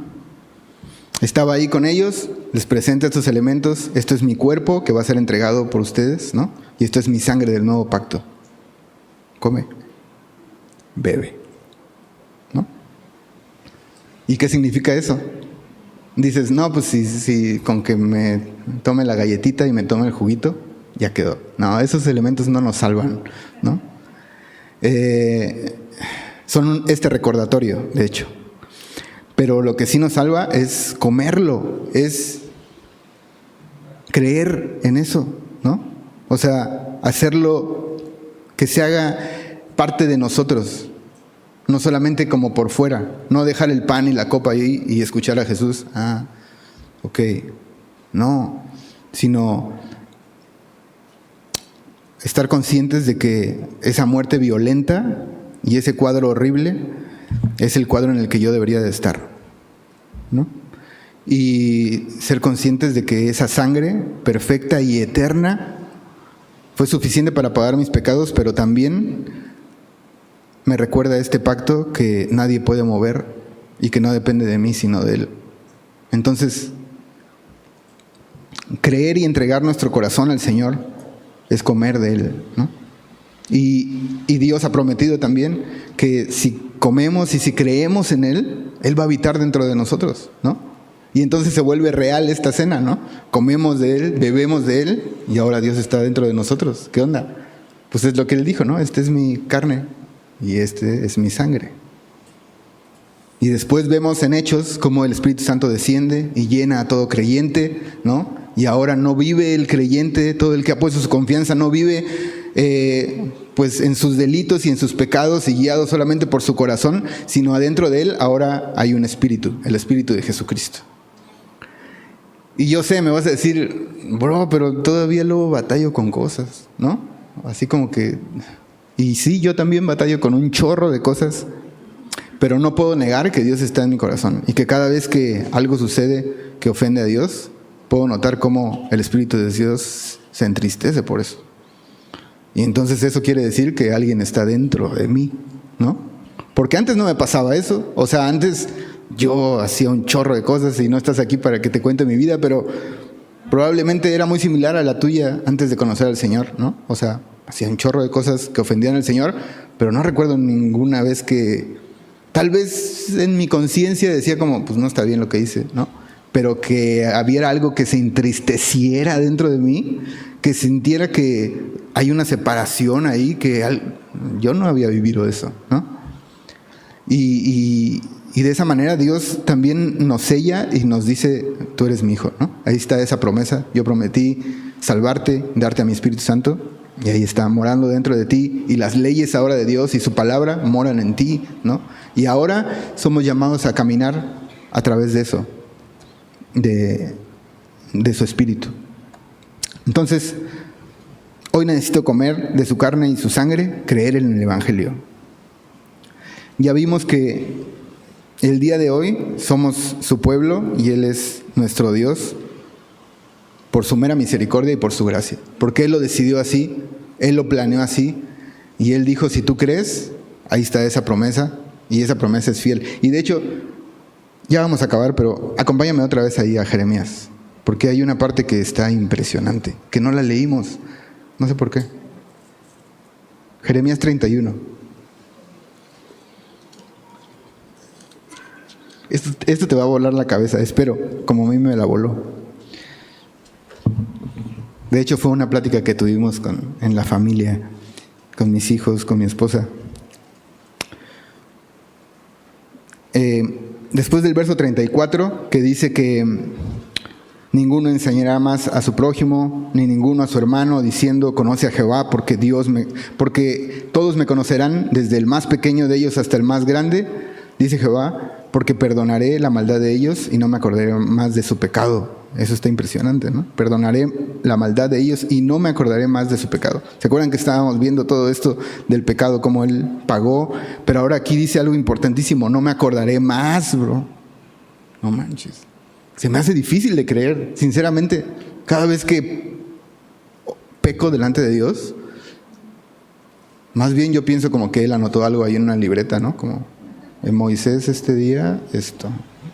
Estaba ahí con ellos, les presenta estos elementos. Esto es mi cuerpo que va a ser entregado por ustedes, ¿no? Y esto es mi sangre del nuevo pacto. Come, bebe, ¿no? ¿Y qué significa eso? Dices, no, pues si con que me tome la galletita y me tome el juguito, ya quedó. No, esos elementos no nos salvan, ¿no? Son este recordatorio, de hecho. Pero lo que sí nos salva es comerlo, es creer en eso, ¿no? O sea, hacerlo que se haga parte de nosotros, no solamente como por fuera, no dejar el pan y la copa ahí y escuchar a Jesús, ok, no, sino estar conscientes de que esa muerte violenta y ese cuadro horrible es el cuadro en el que yo debería de estar, ¿no? Y ser conscientes de que esa sangre perfecta y eterna fue suficiente para pagar mis pecados, pero también me recuerda este pacto que nadie puede mover y que no depende de mí sino de Él. Entonces, creer y entregar nuestro corazón al Señor es comer de Él, ¿no? Y Dios ha prometido también que si comemos y si creemos en Él, Él va a habitar dentro de nosotros, ¿no? Y entonces se vuelve real esta cena, ¿no? Comemos de Él, bebemos de Él y ahora Dios está dentro de nosotros. ¿Qué onda? Pues es lo que Él dijo, ¿no? Este es mi carne y este es mi sangre. Y después vemos en Hechos cómo el Espíritu Santo desciende y llena a todo creyente, ¿no? Y ahora no vive el creyente, todo el que ha puesto su confianza no vive pues en sus delitos y en sus pecados y guiado solamente por su corazón, sino adentro de él ahora hay un espíritu, el Espíritu de Jesucristo. Y yo sé, me vas a decir, bro, pero todavía luego batallo con cosas, ¿no? Así como que... Y sí, yo también batallo con un chorro de cosas, pero no puedo negar que Dios está en mi corazón y que cada vez que algo sucede que ofende a Dios, puedo notar cómo el Espíritu de Dios se entristece por eso. Y entonces eso quiere decir que alguien está dentro de mí, ¿no? Porque antes no me pasaba eso. O sea, antes yo hacía un chorro de cosas y no estás aquí para que te cuente mi vida, pero probablemente era muy similar a la tuya antes de conocer al Señor, ¿no? O sea, hacía un chorro de cosas que ofendían al Señor, pero no recuerdo ninguna vez que... Tal vez en mi conciencia decía como, pues no está bien lo que hice, ¿no? Pero que había algo que se entristeciera dentro de mí, que sintiera que hay una separación ahí, que yo no había vivido eso, ¿no? Y de esa manera Dios también nos sella y nos dice, tú eres mi hijo, ¿no? Ahí está esa promesa, yo prometí salvarte, darte a mi Espíritu Santo, y ahí está morando dentro de ti, y las leyes ahora de Dios y su palabra moran en ti, ¿no? Y ahora somos llamados a caminar a través de eso, de su Espíritu. Entonces, hoy necesito comer de su carne y su sangre, creer en el Evangelio. Ya vimos que el día de hoy somos su pueblo y Él es nuestro Dios por su mera misericordia y por su gracia. Porque Él lo decidió así, Él lo planeó así y Él dijo, si tú crees, ahí está esa promesa y esa promesa es fiel. Y de hecho, ya vamos a acabar, pero acompáñame otra vez ahí a Jeremías, porque hay una parte que está impresionante, que no la leímos, no sé por qué. Jeremías 31. Esto te va a volar la cabeza, espero, como a mí me la voló. De hecho, fue una plática que tuvimos en la familia, con mis hijos, con mi esposa. Después del verso 34, que dice que ninguno enseñará más a su prójimo, ni ninguno a su hermano, diciendo, conoce a Jehová, porque todos me conocerán, desde el más pequeño de ellos hasta el más grande, dice Jehová, porque perdonaré la maldad de ellos y no me acordaré más de su pecado. Eso está impresionante, ¿no? Perdonaré la maldad de ellos y no me acordaré más de su pecado. ¿Se acuerdan que estábamos viendo todo esto del pecado, cómo Él pagó? Pero ahora aquí dice algo importantísimo, no me acordaré más, bro. No manches. Se me hace difícil de creer, sinceramente. Cada vez que peco delante de Dios, más bien yo pienso como que Él anotó algo ahí en una libreta, ¿no? Como en Moisés este día, esto.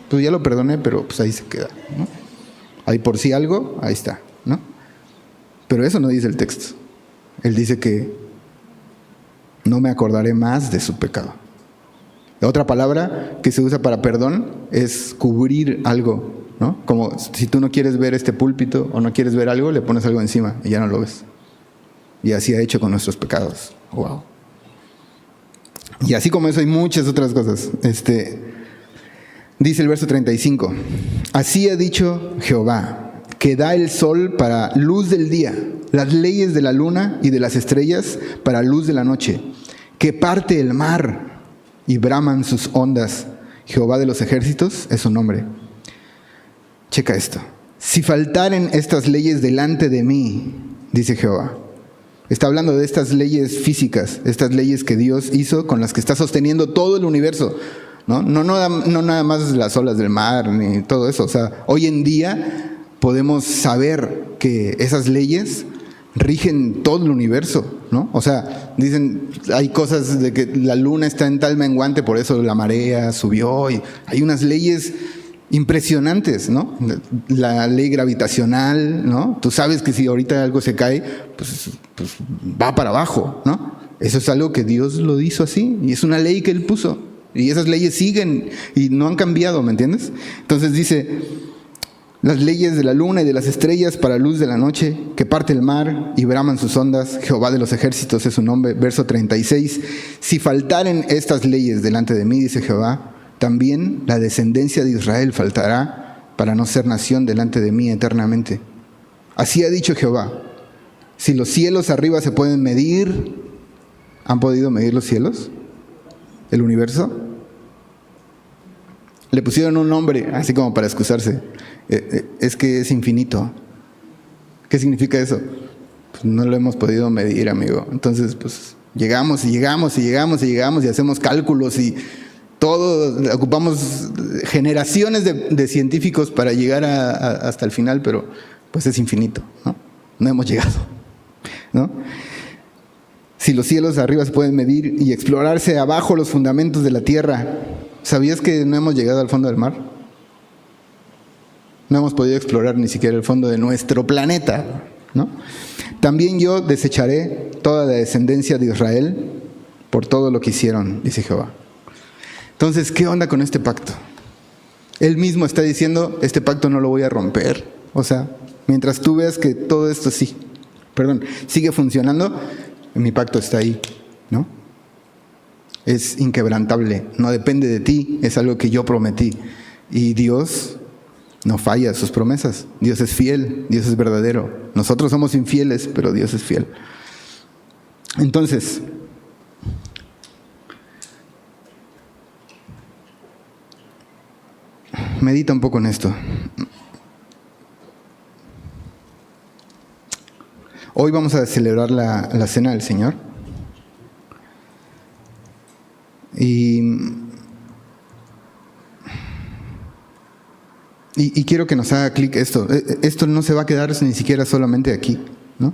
Pues ya lo perdoné, pero pues ahí se queda, ¿no? Ahí por sí algo, ahí está, ¿no? Pero eso no dice el texto. Él dice que no me acordaré más de su pecado. La otra palabra que se usa para perdón es cubrir algo, ¿no? Como si tú no quieres ver este púlpito o no quieres ver algo, le pones algo encima y ya no lo ves. Y así ha hecho con nuestros pecados. Wow. Y así como eso hay muchas otras cosas. Dice el verso 35, así ha dicho Jehová, que da el sol para luz del día, las leyes de la luna y de las estrellas para luz de la noche, que parte el mar y braman sus ondas. Jehová de los ejércitos es su nombre. Checa esto. Si faltaren estas leyes delante de mí, dice Jehová. Está hablando de estas leyes físicas, estas leyes que Dios hizo con las que está sosteniendo todo el universo. No nada más las olas del mar ni todo eso. O sea, hoy en día podemos saber que esas leyes rigen todo el universo, ¿no? O sea, dicen, hay cosas de que la luna está en tal menguante, por eso la marea subió, y hay unas leyes impresionantes, ¿no? La ley gravitacional, ¿no? Tú sabes que si ahorita algo se cae, pues va para abajo, ¿no? Eso es algo que Dios lo hizo así, y es una ley que Él puso. Y esas leyes siguen y no han cambiado, ¿me entiendes? Entonces dice, las leyes de la luna y de las estrellas para luz de la noche, que parte el mar y braman sus ondas, Jehová de los ejércitos es su nombre. Verso 36, si faltaren estas leyes delante de mí, dice Jehová, también la descendencia de Israel faltará para no ser nación delante de mí eternamente. Así ha dicho Jehová. Si los cielos arriba se pueden medir, ¿han podido medir los cielos? ¿El universo? Le pusieron un nombre, así como para excusarse. Es que es infinito. ¿Qué significa eso? Pues no lo hemos podido medir, amigo. Entonces, pues llegamos y hacemos cálculos y todo, ocupamos generaciones de científicos para llegar hasta el final, pero pues es infinito, ¿no? No hemos llegado, ¿no? Si los cielos arriba se pueden medir y explorarse abajo los fundamentos de la tierra, ¿sabías que no hemos llegado al fondo del mar? No hemos podido explorar ni siquiera el fondo de nuestro planeta, ¿no? También yo desecharé toda la descendencia de Israel por todo lo que hicieron, dice Jehová. Entonces, ¿qué onda con este pacto? Él mismo está diciendo, este pacto no lo voy a romper. O sea, mientras tú veas que todo esto sigue funcionando, mi pacto está ahí, ¿no? Es inquebrantable, no depende de ti, es algo que yo prometí. Y Dios no falla sus promesas. Dios es fiel, Dios es verdadero. Nosotros somos infieles, pero Dios es fiel. Entonces, medita un poco en esto. Hoy vamos a celebrar la Cena del Señor. Y quiero que nos haga clic esto. Esto no se va a quedar ni siquiera solamente aquí, ¿no?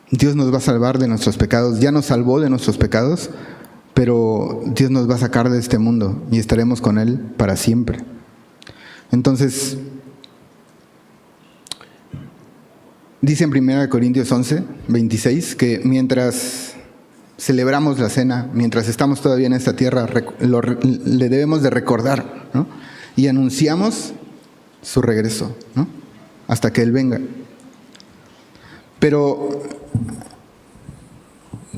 Dios nos va a salvar de nuestros pecados. Ya nos salvó de nuestros pecados, pero Dios nos va a sacar de este mundo y estaremos con Él para siempre. Entonces, dice en 1 Corintios 11, 26, que mientras celebramos la cena, mientras estamos todavía en esta tierra, le debemos de recordar, ¿no? Y anunciamos su regreso, ¿no? Hasta que Él venga. Pero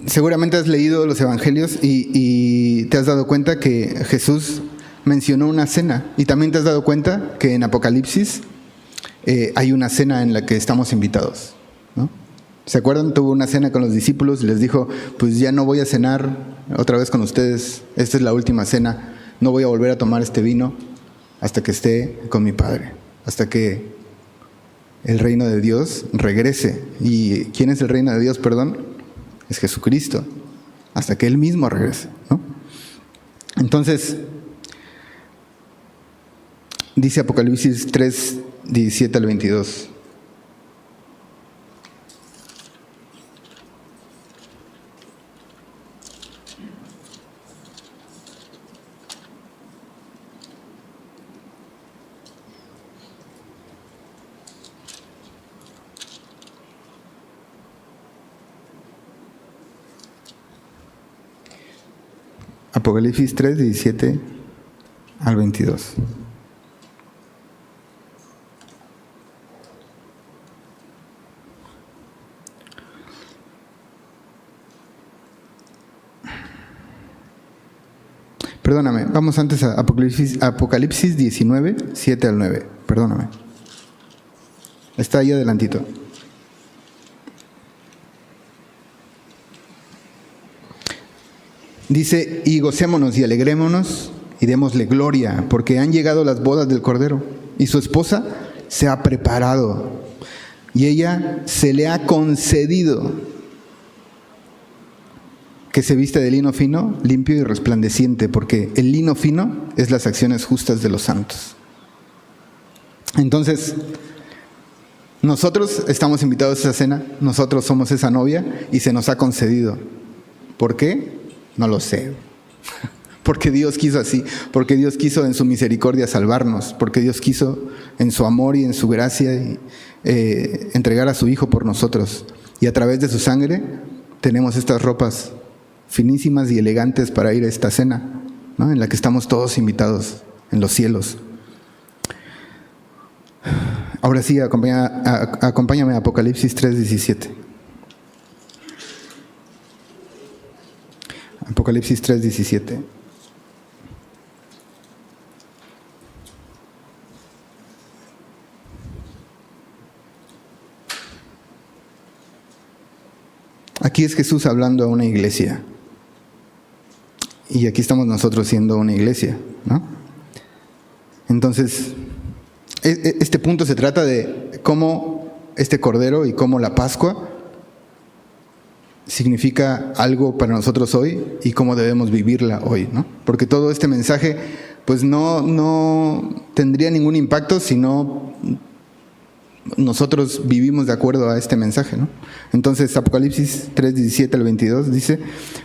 seguramente has leído los evangelios y te has dado cuenta que Jesús mencionó una cena. Y también te has dado cuenta que en Apocalipsis hay una cena en la que estamos invitados, ¿no? ¿Se acuerdan? Tuvo una cena con los discípulos y les dijo, pues ya no voy a cenar otra vez con ustedes, esta es la última cena, no voy a volver a tomar este vino hasta que esté con mi Padre, hasta que el reino de Dios regrese. ¿Y quién es el reino de Dios, perdón? Es Jesucristo, hasta que Él mismo regrese, ¿no? Entonces, dice Apocalipsis 3, 17 al 22. Apocalipsis 3, 17 al 22. Perdóname, vamos antes a Apocalipsis 19, 7 al 9. Perdóname. Está ahí adelantito. Dice, y gocémonos y alegrémonos y démosle gloria, porque han llegado las bodas del Cordero, y su esposa se ha preparado, y ella se le ha concedido que se vista de lino fino, limpio y resplandeciente, porque el lino fino es las acciones justas de los santos. Entonces, nosotros estamos invitados a esa cena, nosotros somos esa novia y se nos ha concedido. ¿Por qué? No lo sé. Porque Dios quiso así, porque Dios quiso en su misericordia salvarnos, porque Dios quiso en su amor y en su gracia entregar a su Hijo por nosotros. Y a través de su sangre tenemos estas ropas finísimas y elegantes para ir a esta cena, ¿no? En la que estamos todos invitados en los cielos. Ahora sí, acompáñame a Apocalipsis 3:17. Apocalipsis 3:17. Aquí es Jesús hablando a una iglesia. Y aquí estamos nosotros siendo una iglesia, ¿no? Entonces, este punto se trata de cómo este Cordero y cómo la Pascua significa algo para nosotros hoy y cómo debemos vivirla hoy, ¿no? Porque todo este mensaje pues no tendría ningún impacto si no nosotros vivimos de acuerdo a este mensaje, ¿no? Entonces Apocalipsis 3:17 al 22 dice: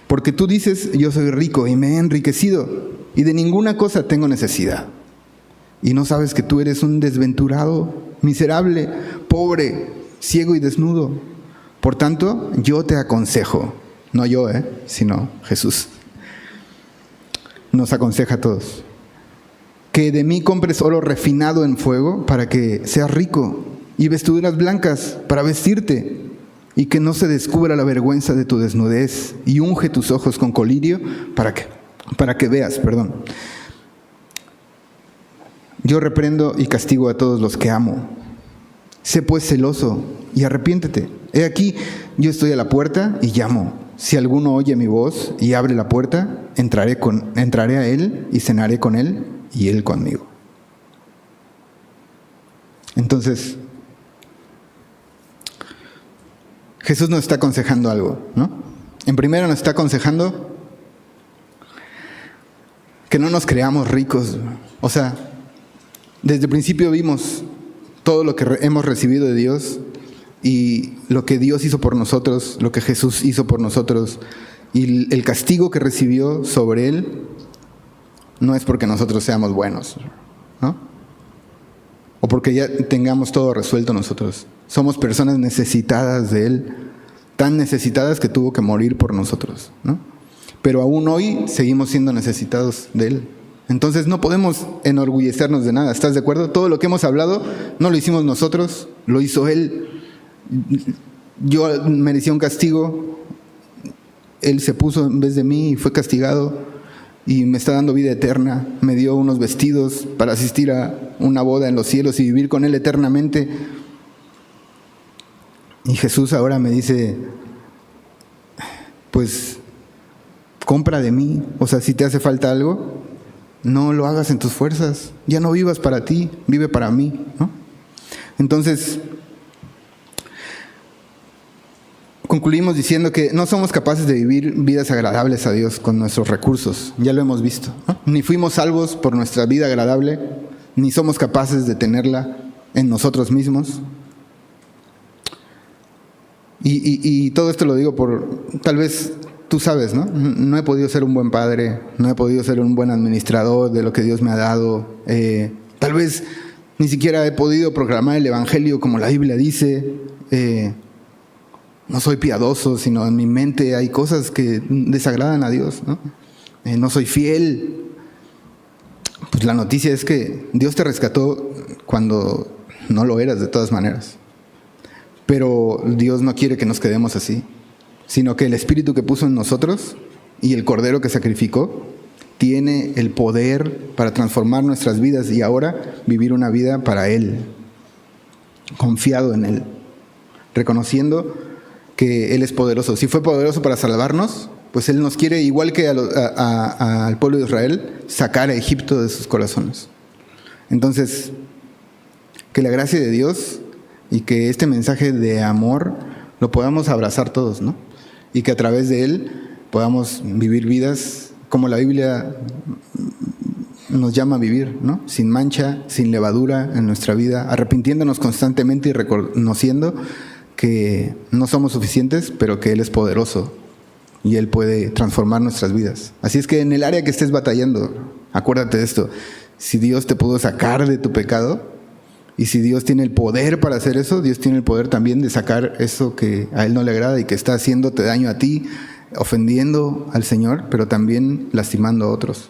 porque tú dices, yo soy rico y me he enriquecido y de ninguna cosa tengo necesidad, y no sabes que tú eres un desventurado, miserable, pobre, ciego y desnudo. Por tanto, yo te aconsejo, no yo, sino Jesús nos aconseja a todos, que de mí compres oro refinado en fuego para que seas rico, y vestiduras blancas para vestirte, y que no se descubra la vergüenza de tu desnudez, y unge tus ojos con colirio para que veas. Yo reprendo y castigo a todos los que amo. Sé pues celoso y arrepiéntete. He aquí, yo estoy a la puerta y llamo. Si alguno oye mi voz y abre la puerta, entraré a él y cenaré con él y él conmigo. Entonces, Jesús nos está aconsejando algo, ¿no? En primera nos está aconsejando que no nos creamos ricos. O sea, desde el principio vimos todo lo que hemos recibido de Dios y lo que Dios hizo por nosotros, lo que Jesús hizo por nosotros, y el castigo que recibió sobre Él no es porque nosotros seamos buenos, ¿no? O porque ya tengamos todo resuelto nosotros. Somos personas necesitadas de Él, tan necesitadas que tuvo que morir por nosotros, ¿no? Pero aún hoy seguimos siendo necesitados de Él. Entonces no podemos enorgullecernos de nada, ¿estás de acuerdo? Todo lo que hemos hablado no lo hicimos nosotros, lo hizo Él. Yo merecía un castigo, Él se puso en vez de mí y fue castigado y me está dando vida eterna. Me dio unos vestidos para asistir a una boda en los cielos y vivir con Él eternamente. Y Jesús ahora me dice, pues compra de mí. O sea, si te hace falta algo, no lo hagas en tus fuerzas. Ya no vivas para ti, vive para mí, ¿no? Entonces, concluimos diciendo que no somos capaces de vivir vidas agradables a Dios con nuestros recursos. Ya lo hemos visto, ¿no? Ni fuimos salvos por nuestra vida agradable, ni somos capaces de tenerla en nosotros mismos. Y todo esto lo digo por, tal vez tú sabes, ¿no? No he podido ser un buen padre, no he podido ser un buen administrador de lo que Dios me ha dado. Tal vez ni siquiera he podido proclamar el Evangelio como la Biblia dice. No soy piadoso, sino en mi mente hay cosas que desagradan a Dios, ¿no? No soy fiel. Pues la noticia es que Dios te rescató cuando no lo eras de todas maneras. Pero Dios no quiere que nos quedemos así, sino que el Espíritu que puso en nosotros y el Cordero que sacrificó tiene el poder para transformar nuestras vidas y ahora vivir una vida para Él, confiado en Él, reconociendo que Él es poderoso. Si fue poderoso para salvarnos, pues Él nos quiere, igual que al pueblo de Israel, sacar a Egipto de sus corazones. Entonces, que la gracia de Dios y que este mensaje de amor lo podamos abrazar todos, ¿no? Y que a través de Él podamos vivir vidas como la Biblia nos llama a vivir, ¿no? Sin mancha, sin levadura en nuestra vida, arrepintiéndonos constantemente y reconociendo que no somos suficientes, pero que Él es poderoso y Él puede transformar nuestras vidas. Así es que en el área que estés batallando, acuérdate de esto: si Dios te pudo sacar de tu pecado, y si Dios tiene el poder para hacer eso, Dios tiene el poder también de sacar eso que a Él no le agrada y que está haciéndote daño a ti, ofendiendo al Señor, pero también lastimando a otros.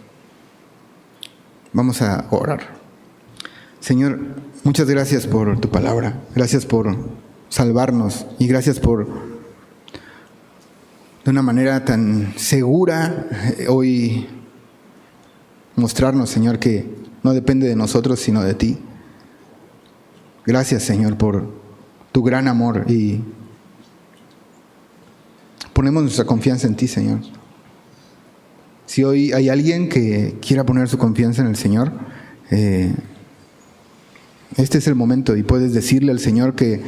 Vamos a orar. Señor, muchas gracias por tu palabra. Gracias por salvarnos y gracias por de una manera tan segura hoy mostrarnos, Señor, que no depende de nosotros, sino de ti. Gracias, Señor, por tu gran amor y ponemos nuestra confianza en ti, Señor. Si hoy hay alguien que quiera poner su confianza en el Señor, este es el momento y puedes decirle al Señor que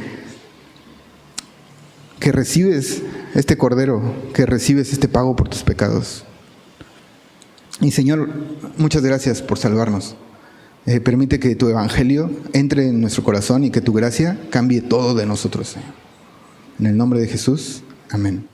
recibes este cordero, que recibes este pago por tus pecados. Y Señor, muchas gracias por salvarnos. Permite que tu evangelio entre en nuestro corazón y que tu gracia cambie todo de nosotros, Señor. En el nombre de Jesús, amén.